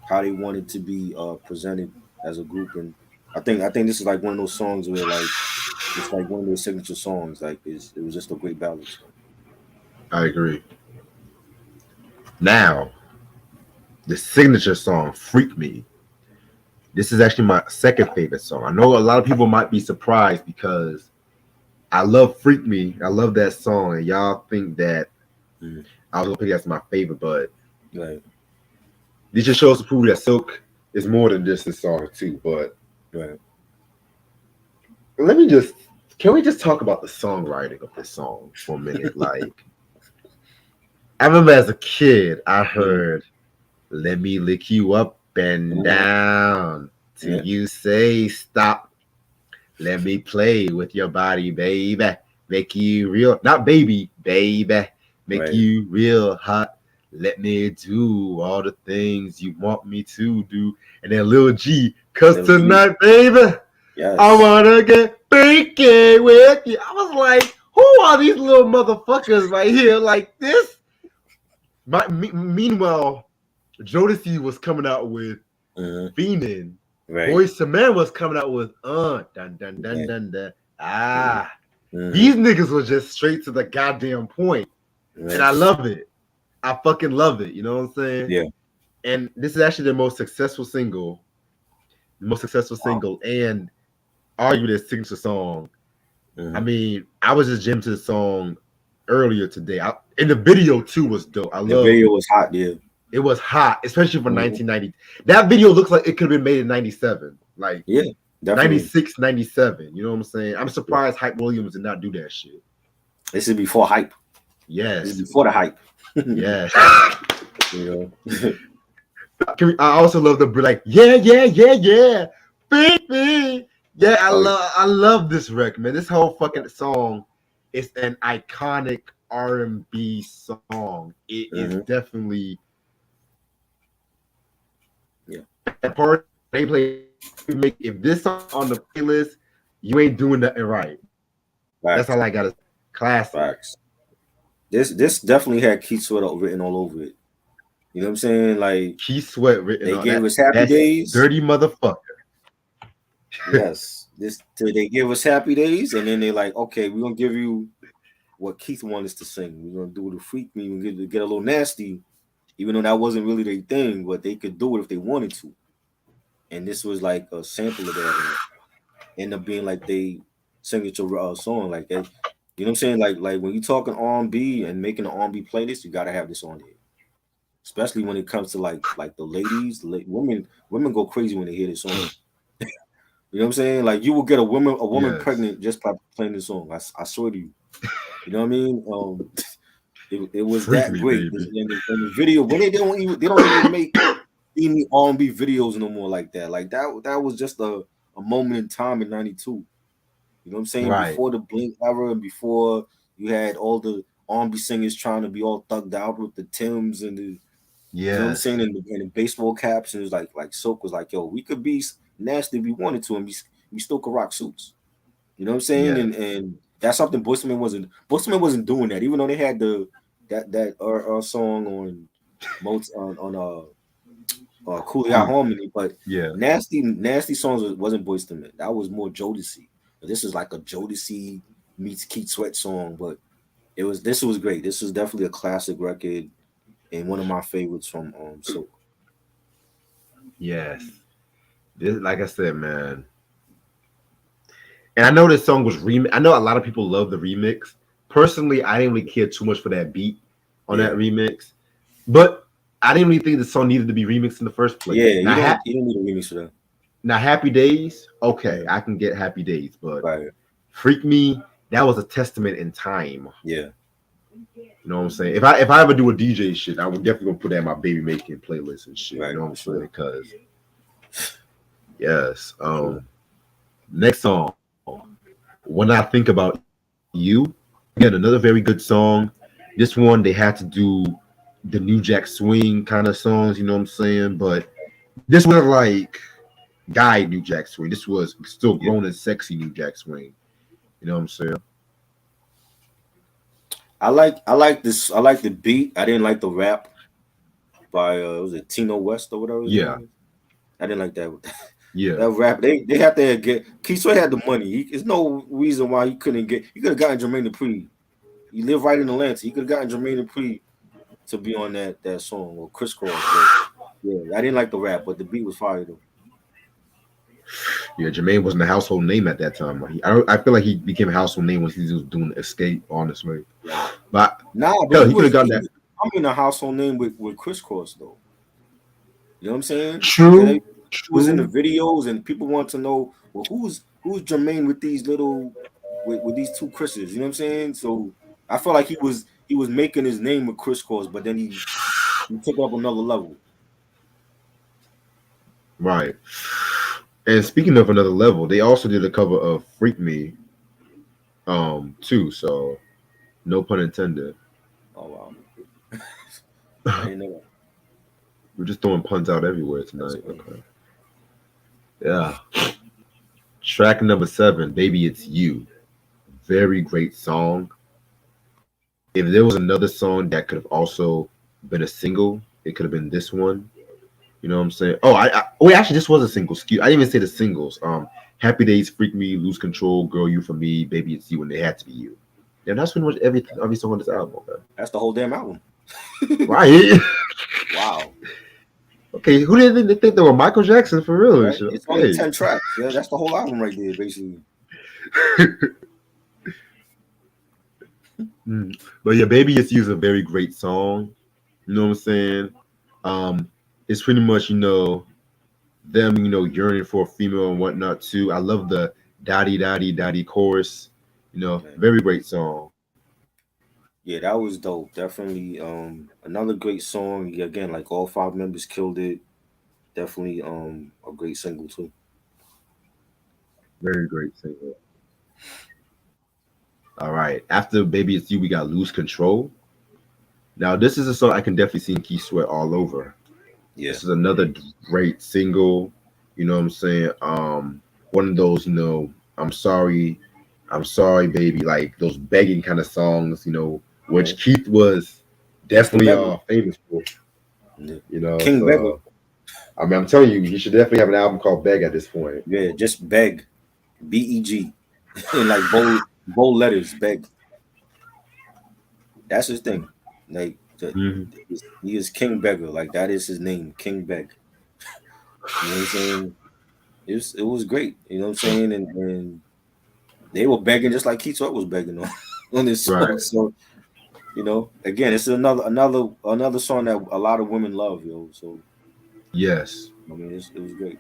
how they wanted to be presented as a group. And I think this is like one of those songs where like it's like one of their signature songs. Like it was just a great ballad song. I agree. Now, the signature song, Freak Me. This is actually my second favorite song. I know a lot of people might be surprised because I love Freak Me. I love that song. And y'all think that I was going to pick it as my favorite, but Right. this just shows to prove that Silk is more than just this song, too. But Right. can we just talk about the songwriting of this song for a minute? Like, I remember as a kid, I heard, let me lick you up and down till you say stop. Let me play with your body, baby. Make you real, not baby, baby. Make Right. you real hot. Let me do all the things you want me to do. And then Lil G, cause Lil G. tonight, baby, Yes. I wanna get freaky with you. I was like, who are these little motherfuckers right here like this? Meanwhile, Jodeci was coming out with Fiendin'. Right. Boyz II Men was coming out with dun dun dun Yeah. dun dun. These niggas was just straight to the goddamn point. Right. And I love it. I fucking love it. You know what I'm saying? Yeah. And this is actually the most successful single, and arguably their signature song. I mean, I was just jamming to the song earlier today. And the video too was dope. The video was hot, yeah. It was hot, especially for 1990. That video looks like it could have been made in 97. Like, yeah, definitely. 96, 97. You know what I'm saying? I'm surprised Hype Williams did not do that shit. This is before hype. Yes. This is before the hype. Yes. You know. I also love the like, yeah. Baby. Yeah, I love this record, man. This whole fucking song is an iconic R&B song. It is definitely that part they play. If this song on the playlist, you ain't doing nothing right. That's all I got. Classic. Facts. This definitely had Keith Sweat written all over it. You know what I'm saying? Like Keith Sweat written. They gave us Happy Days. Dirty motherfucker. Yes. They gave us Happy Days, and then they like, okay, we're gonna give you what Keith wanted us to sing. We're gonna do the Freak Me. We're gonna get a little nasty, even though that wasn't really their thing, but they could do it if they wanted to. And this was like a sample of that, and end up being like they signature song like that. You know what I'm saying? Like when you're talking R&B and making an R&B playlist, you gotta have this on there. Especially when it comes to like the ladies, women go crazy when they hear this song. You know what I'm saying? Like you will get a woman pregnant just by playing this song. I swear to you. You know what I mean? It was Freak that great. In the video, when they don't even make any R&B videos no more like that. Like that was just a moment in time in '92. You know what I'm saying? Right. Before the Blink era and before you had all the R&B singers trying to be all thugged out with the Timbs and the you know what I'm saying, and the baseball caps, and it was like Silk was like, yo, we could be nasty if we wanted to, and we still could rock suits. You know what I'm saying? And that's something Boyz II Men wasn't doing that, even though they had that song on Cool Out Harmony, but nasty songs wasn't Boyz II Men. That was more Jodeci. This is like a Jodeci meets Keith Sweat song, but this was great. This was definitely a classic record and one of my favorites from Silk. Yes. This, like I said, man. And I know this song was I know a lot of people love the remix. Personally, I didn't really care too much for that beat on that remix. But I didn't really think the song needed to be remixed in the first place. Yeah, you don't need a remix for that. Now, Happy Days, okay, I can get Happy Days, but Freak Me, that was a testament in time. Yeah. You know what I'm saying? If I ever do a DJ shit, I would definitely gonna put that in my baby making playlist and shit. You know what I'm saying? Because Yes. Sure. Next song, When I Think About You. Again, another very good song. This one they had to do the New Jack Swing kind of songs, you know what I'm saying? But this was like guy New Jack Swing. This was still Yeah. grown and sexy New Jack Swing. You know what I'm saying? I like this. I like the beat. I didn't like the rap by was it Tino West or whatever his Yeah, name is. I didn't like that. yeah, That rap, they have to get. Keith Sweat had the money. There's no reason why he couldn't get. He could have gotten Jermaine Dupri. He lived right in Atlanta. He could have gotten Jermaine Dupri to be on that song or Crisscross. But yeah, I didn't like the rap, but the beat was fire though. yeah. Jermaine wasn't a household name at that time. I feel like he became a household name when he was doing Escape, honestly. Right. But Nah, but hell, he could have gotten he that. was becoming a household name with Crisscross though. You know what I'm saying? Because True, he was in the true. videos and people want to know, well, who's Jermaine with these little with these two Chris's? You know what I'm saying? So I felt like he was making his name with Crisscross, but then he took it up another level. Right. And speaking of another level, they also did a cover of Freak Me, too. So no pun intended. Oh wow, I didn't know that. We're just throwing puns out everywhere That's tonight. funny. Okay. Yeah. Track number 7, Baby It's You. Very great song. If there was another song that could have also been a single, it could have been this one. You know what I'm saying? Oh, wait, actually, this was a single. Excuse, I didn't even say the singles. Happy Days, Freak Me, Lose Control, Girl You For Me, Baby It's You, and They Had to Be You. And that's pretty much every song on this album. Okay. That's the whole damn album. Right. Wow, Okay, who did they think they were Michael Jackson for real and right? shit? It's only Okay. 10 tracks. Yeah, that's the whole album right there, basically. Mm. But yeah, Baby It's You is a very great song. You know what I'm saying? It's pretty much, them, yearning for a female and whatnot too. I love the daddy daddy daddy chorus. Man. Very great song. Yeah, that was dope. Definitely, another great song. Yeah, again, like all five members killed it. Definitely, a great single too. Very great single. All right. After Baby It's You, we got Lose Control. Now, this is a song I can definitely see Keith Sweat all over. Yeah, This is another great single. You know what I'm saying? One of those, I'm sorry, baby, like those begging kind of songs, right. which Keith was Mr. definitely Beggar, famous for, yeah. King Beggar. So I mean I'm telling you, he should definitely have an album called Beg at this point. Yeah, just beg, BEG, in like bold letters. Beg. That's his thing. Like Mhm. he is King Beggar. Like that is his name, King Beg. You know what I'm saying? It was great. You know what I'm saying? And they were begging just like Keith Sweat was begging on on this song. Right. So again, it's another song that a lot of women love, yo. So Yes. I mean, it was great.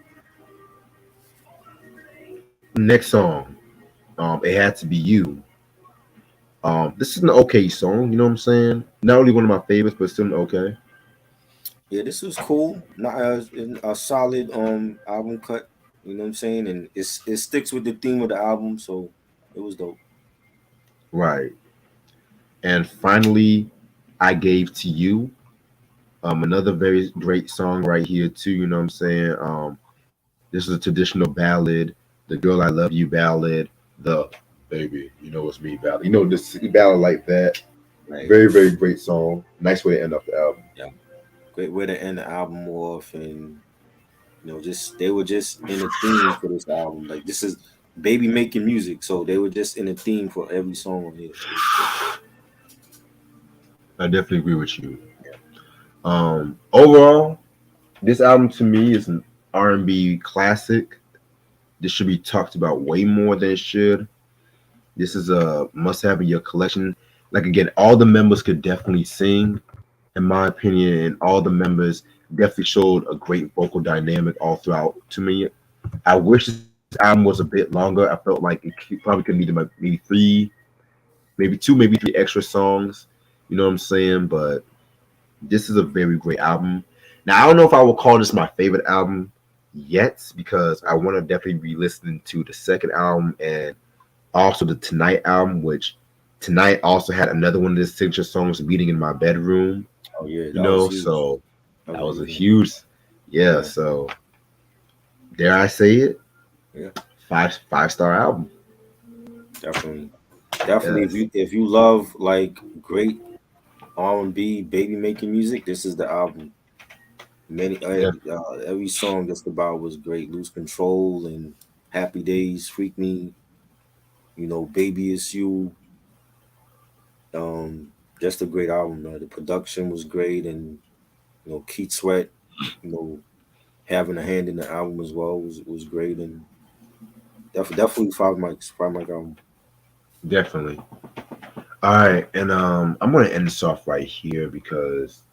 Next song, It Had to Be You. This is an okay song, you know what I'm saying? Not only one of my favorites, but still an okay. Yeah, this was cool. Not a solid album cut. You know what I'm saying? And it sticks with the theme of the album, so it was dope. Right. And finally, I Gave to You. Another very great song right here too. You know what I'm saying? This is a traditional ballad, the "Girl I Love You" ballad, the "Baby You Know It's Me" ballad. This ballad like that. Right. Very very great song. Nice way to end up the album. Yeah. Great way to end the album off, and just they were just in a theme for this album. Like this is baby making music, so they were just in a theme for every song on here. So it was good. I definitely agree with you. Overall, this album to me is an R&B classic. This should be talked about way more than it should. This is a must-have in your collection. Like again, all the members could definitely sing, in my opinion, and all the members definitely showed a great vocal dynamic all throughout. To me, I wish this album was a bit longer. I felt like probably could need like maybe three, maybe two, maybe three extra songs. You know what I'm saying? But this is a very great album. Now I don't know if I would call this my favorite album, yet because I want to definitely be listening to the second album and also the Tonight album, which Tonight also had another one of his signature songs, "Meeting in My Bedroom." Oh yeah, You that was know, huge. so That that was a was a huge one. huge, yeah. Yeah, So dare I say it, yeah, five-star album. definitely, definitely. Yes, If you love like great R&B baby making music, this is the album. Many def- every song just about was great. Lose Control and Happy Days, Freak Me, Baby It's You. Um, just a great album. The production was great, and Keith Sweat, you know, having a hand in the album as well was great, and definitely five mic album. definitely. All right, and I'm gonna end this off right here because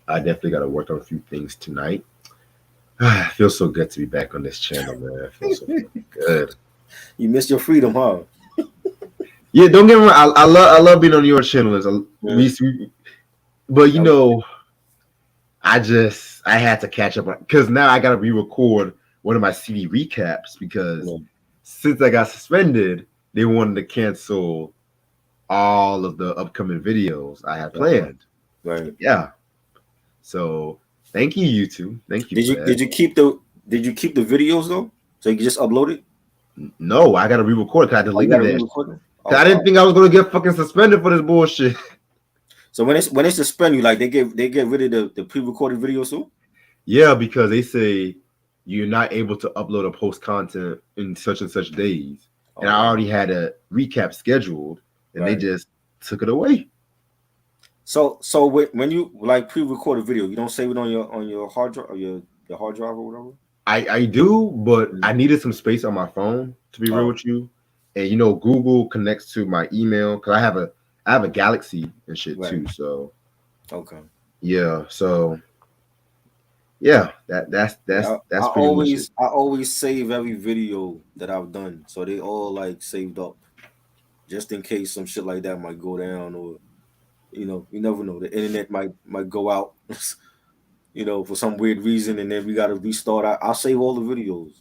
I definitely got to work on a few things tonight. It feels so good to be back on this channel, man. It feels so fucking good. You missed your freedom, huh? Yeah, don't get me wrong. I love being on your channel. Yeah. But That was- I had to catch up because now I got to re-record one of my CD recaps because yeah, since I got suspended, they wanted to cancel all of the upcoming videos I had uh-huh. planned. Right. Yeah. So thank you, YouTube. Thank you Did for you that. did you keep the videos though? So you can just upload it? No, I got to re-record because I Oh, you deleted gotta that. re-record them? 'Cause Oh I didn't wow. think I was gonna get fucking suspended for this bullshit. So when they suspend you, like they get rid of the pre-recorded videos too? Yeah, because they say you're not able to upload or post content in such and such days. And Oh I wow. already had a recap scheduled and they Right. just took it away. So when you like pre-record a video, you don't save it on your hard drive or your hard drive or whatever. I do, but Mhm. I needed some space on my phone to be real Oh, with you. And Google connects to my email because I have a Galaxy and shit right. too. So Okay. yeah, so yeah, that's Yeah, that's I that's pretty much it. always I always save every video that I've done, so they all like saved up, just in case some shit like that might go down, or you never know, the internet might go out, for some weird reason, and then we got to restart. I'll save all the videos,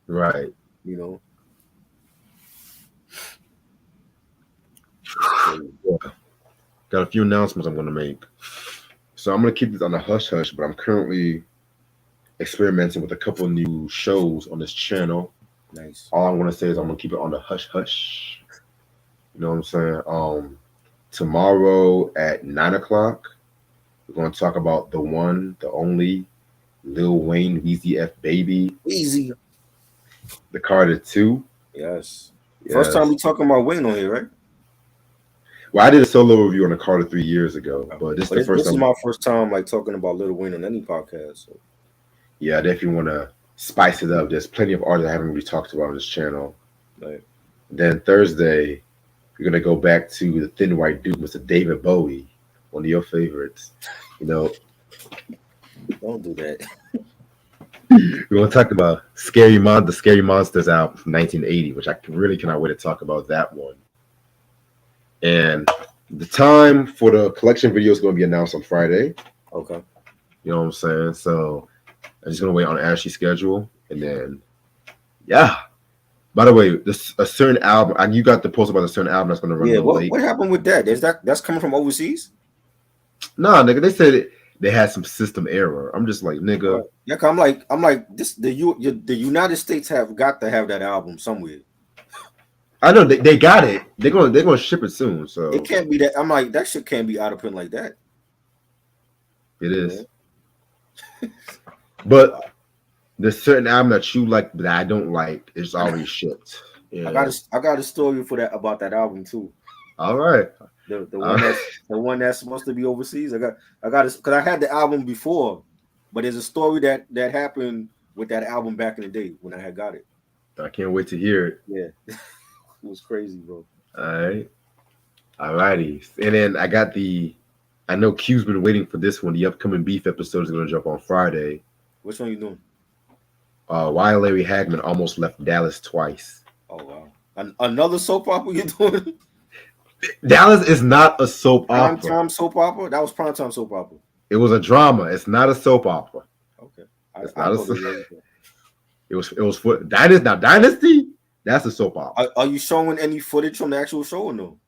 Right. you know. It's crazy. Yeah. Got a few announcements I'm gonna make. So I'm gonna keep this on the hush hush, but I'm currently experimenting with a couple new shows on this channel. Nice. All I'm gonna say is I'm gonna keep it on the hush hush. You know what I'm saying? Tomorrow at 9 o'clock, we're gonna talk about the one, the only Lil Wayne Weezy F Baby, Easy. the Carter 2. Yes. First time Yes. we talking about Wayne on here, right? Well, I did a solo review on the Carter 3 years ago, but this is But the first this is time. my first time like talking about Little Wayne on any podcast. So Yeah, I definitely want to spice it up. There's plenty of artists I haven't really talked about on this channel. like, Then Thursday, we're gonna go back to the Thin White Dude, Mr. David Bowie, one of your favorites. You know, don't do that. we're gonna talk about the Scary Monsters album from 1980, which I really cannot wait to talk about that one. And the time for the collection video is going to be announced on Friday. Okay. You know what I'm saying? So I'm just gonna wait on Ashley's schedule, and then yeah. By the way, this a certain album. You got the post about a certain album that's gonna run a Yeah. little What late. what happened with that? That's coming from overseas? Nah, nigga, they said they had some system error. I'm just like, nigga. Right. Yeah, 'cause I'm like this. The United States have got to have that album somewhere. I know they got it. They're gonna ship it soon. So It can't be that. I'm like that shit can't be out of print like that. it You is. know? But there's certain album that you like that I don't like. It's already shipped. I Yeah. got a story for that about that album too. All right. The All one right. that's supposed to be overseas. I got it because I had the album before, but there's a story that happened with that album back in the day when I had got it. I can't wait to hear it. Yeah, it was crazy, bro. All right. All righty. And then I know Q's been waiting for this one. The upcoming Beef episode is going to jump on Friday. Which one you doing? Why Larry Hagman almost left Dallas twice. Oh wow, another soap opera you doing? Dallas is not a soap Prime opera. time soap opera? That was prime time soap opera. It was a drama. It's not a soap opera. Okay. It's I not thought a. it was. It was for Dynasty. Now Dynasty, that's a soap opera. Are you showing any footage from the actual show or no?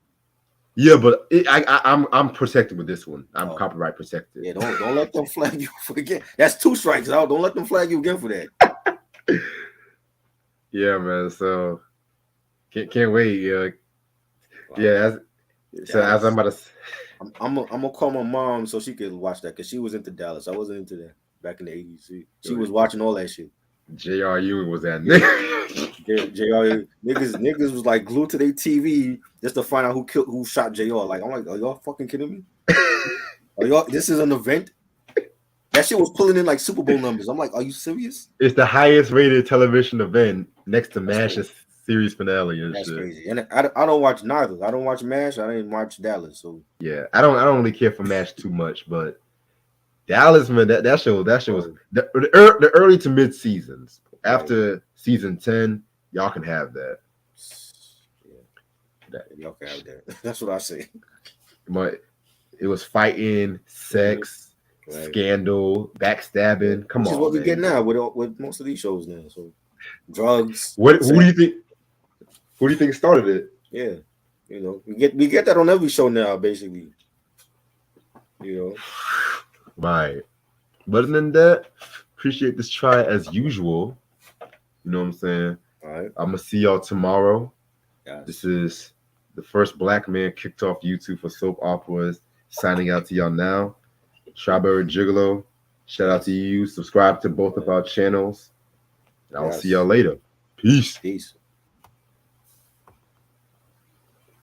Yeah, but I'm protected with this one. I'm Oh. copyright protected. Yeah, don't let them flag you for again. That's 2 strikes out. Don't let them flag you again for that. Yeah, man. So can't wait. Yeah, Wow. yeah. So as I'm about to, I'm gonna call my mom so she could watch that because she was into Dallas. I wasn't into that back in the 80s. She was watching all that shit. J.R. Ewing was that nigga. JR niggas was like glued to their TV just to find out who shot JR. Like I'm like, are y'all fucking kidding me? Are y'all? This is an event. That shit was pulling in like Super Bowl numbers. I'm like, are you serious? It's the highest rated television event next to MASH's series finale and That's shit. crazy. And I don't watch neither. I don't watch MASH. I didn't watch Dallas. So Yeah, I don't really care for MASH too much, but Dallas, man, that show was the early to mid seasons. After season 10, y'all can have that. Yeah, y'all can have that. That's what I say. But it was fighting, sex, scandal, backstabbing. Come on, which is what we get now with most of these shows now. So drugs. Who do you think? Who do you think started it? Yeah, you know, we get that on every show now, basically. You know, right. But other than that, appreciate this try as usual. You know what I'm saying? All right. I'm gonna see y'all tomorrow. Yes. This is the first black man kicked off YouTube for soap operas. Signing out to y'all now. Strawberry Gigolo. Shout out to you. Subscribe to both of our channels. And I'll see y'all later. Peace. Peace.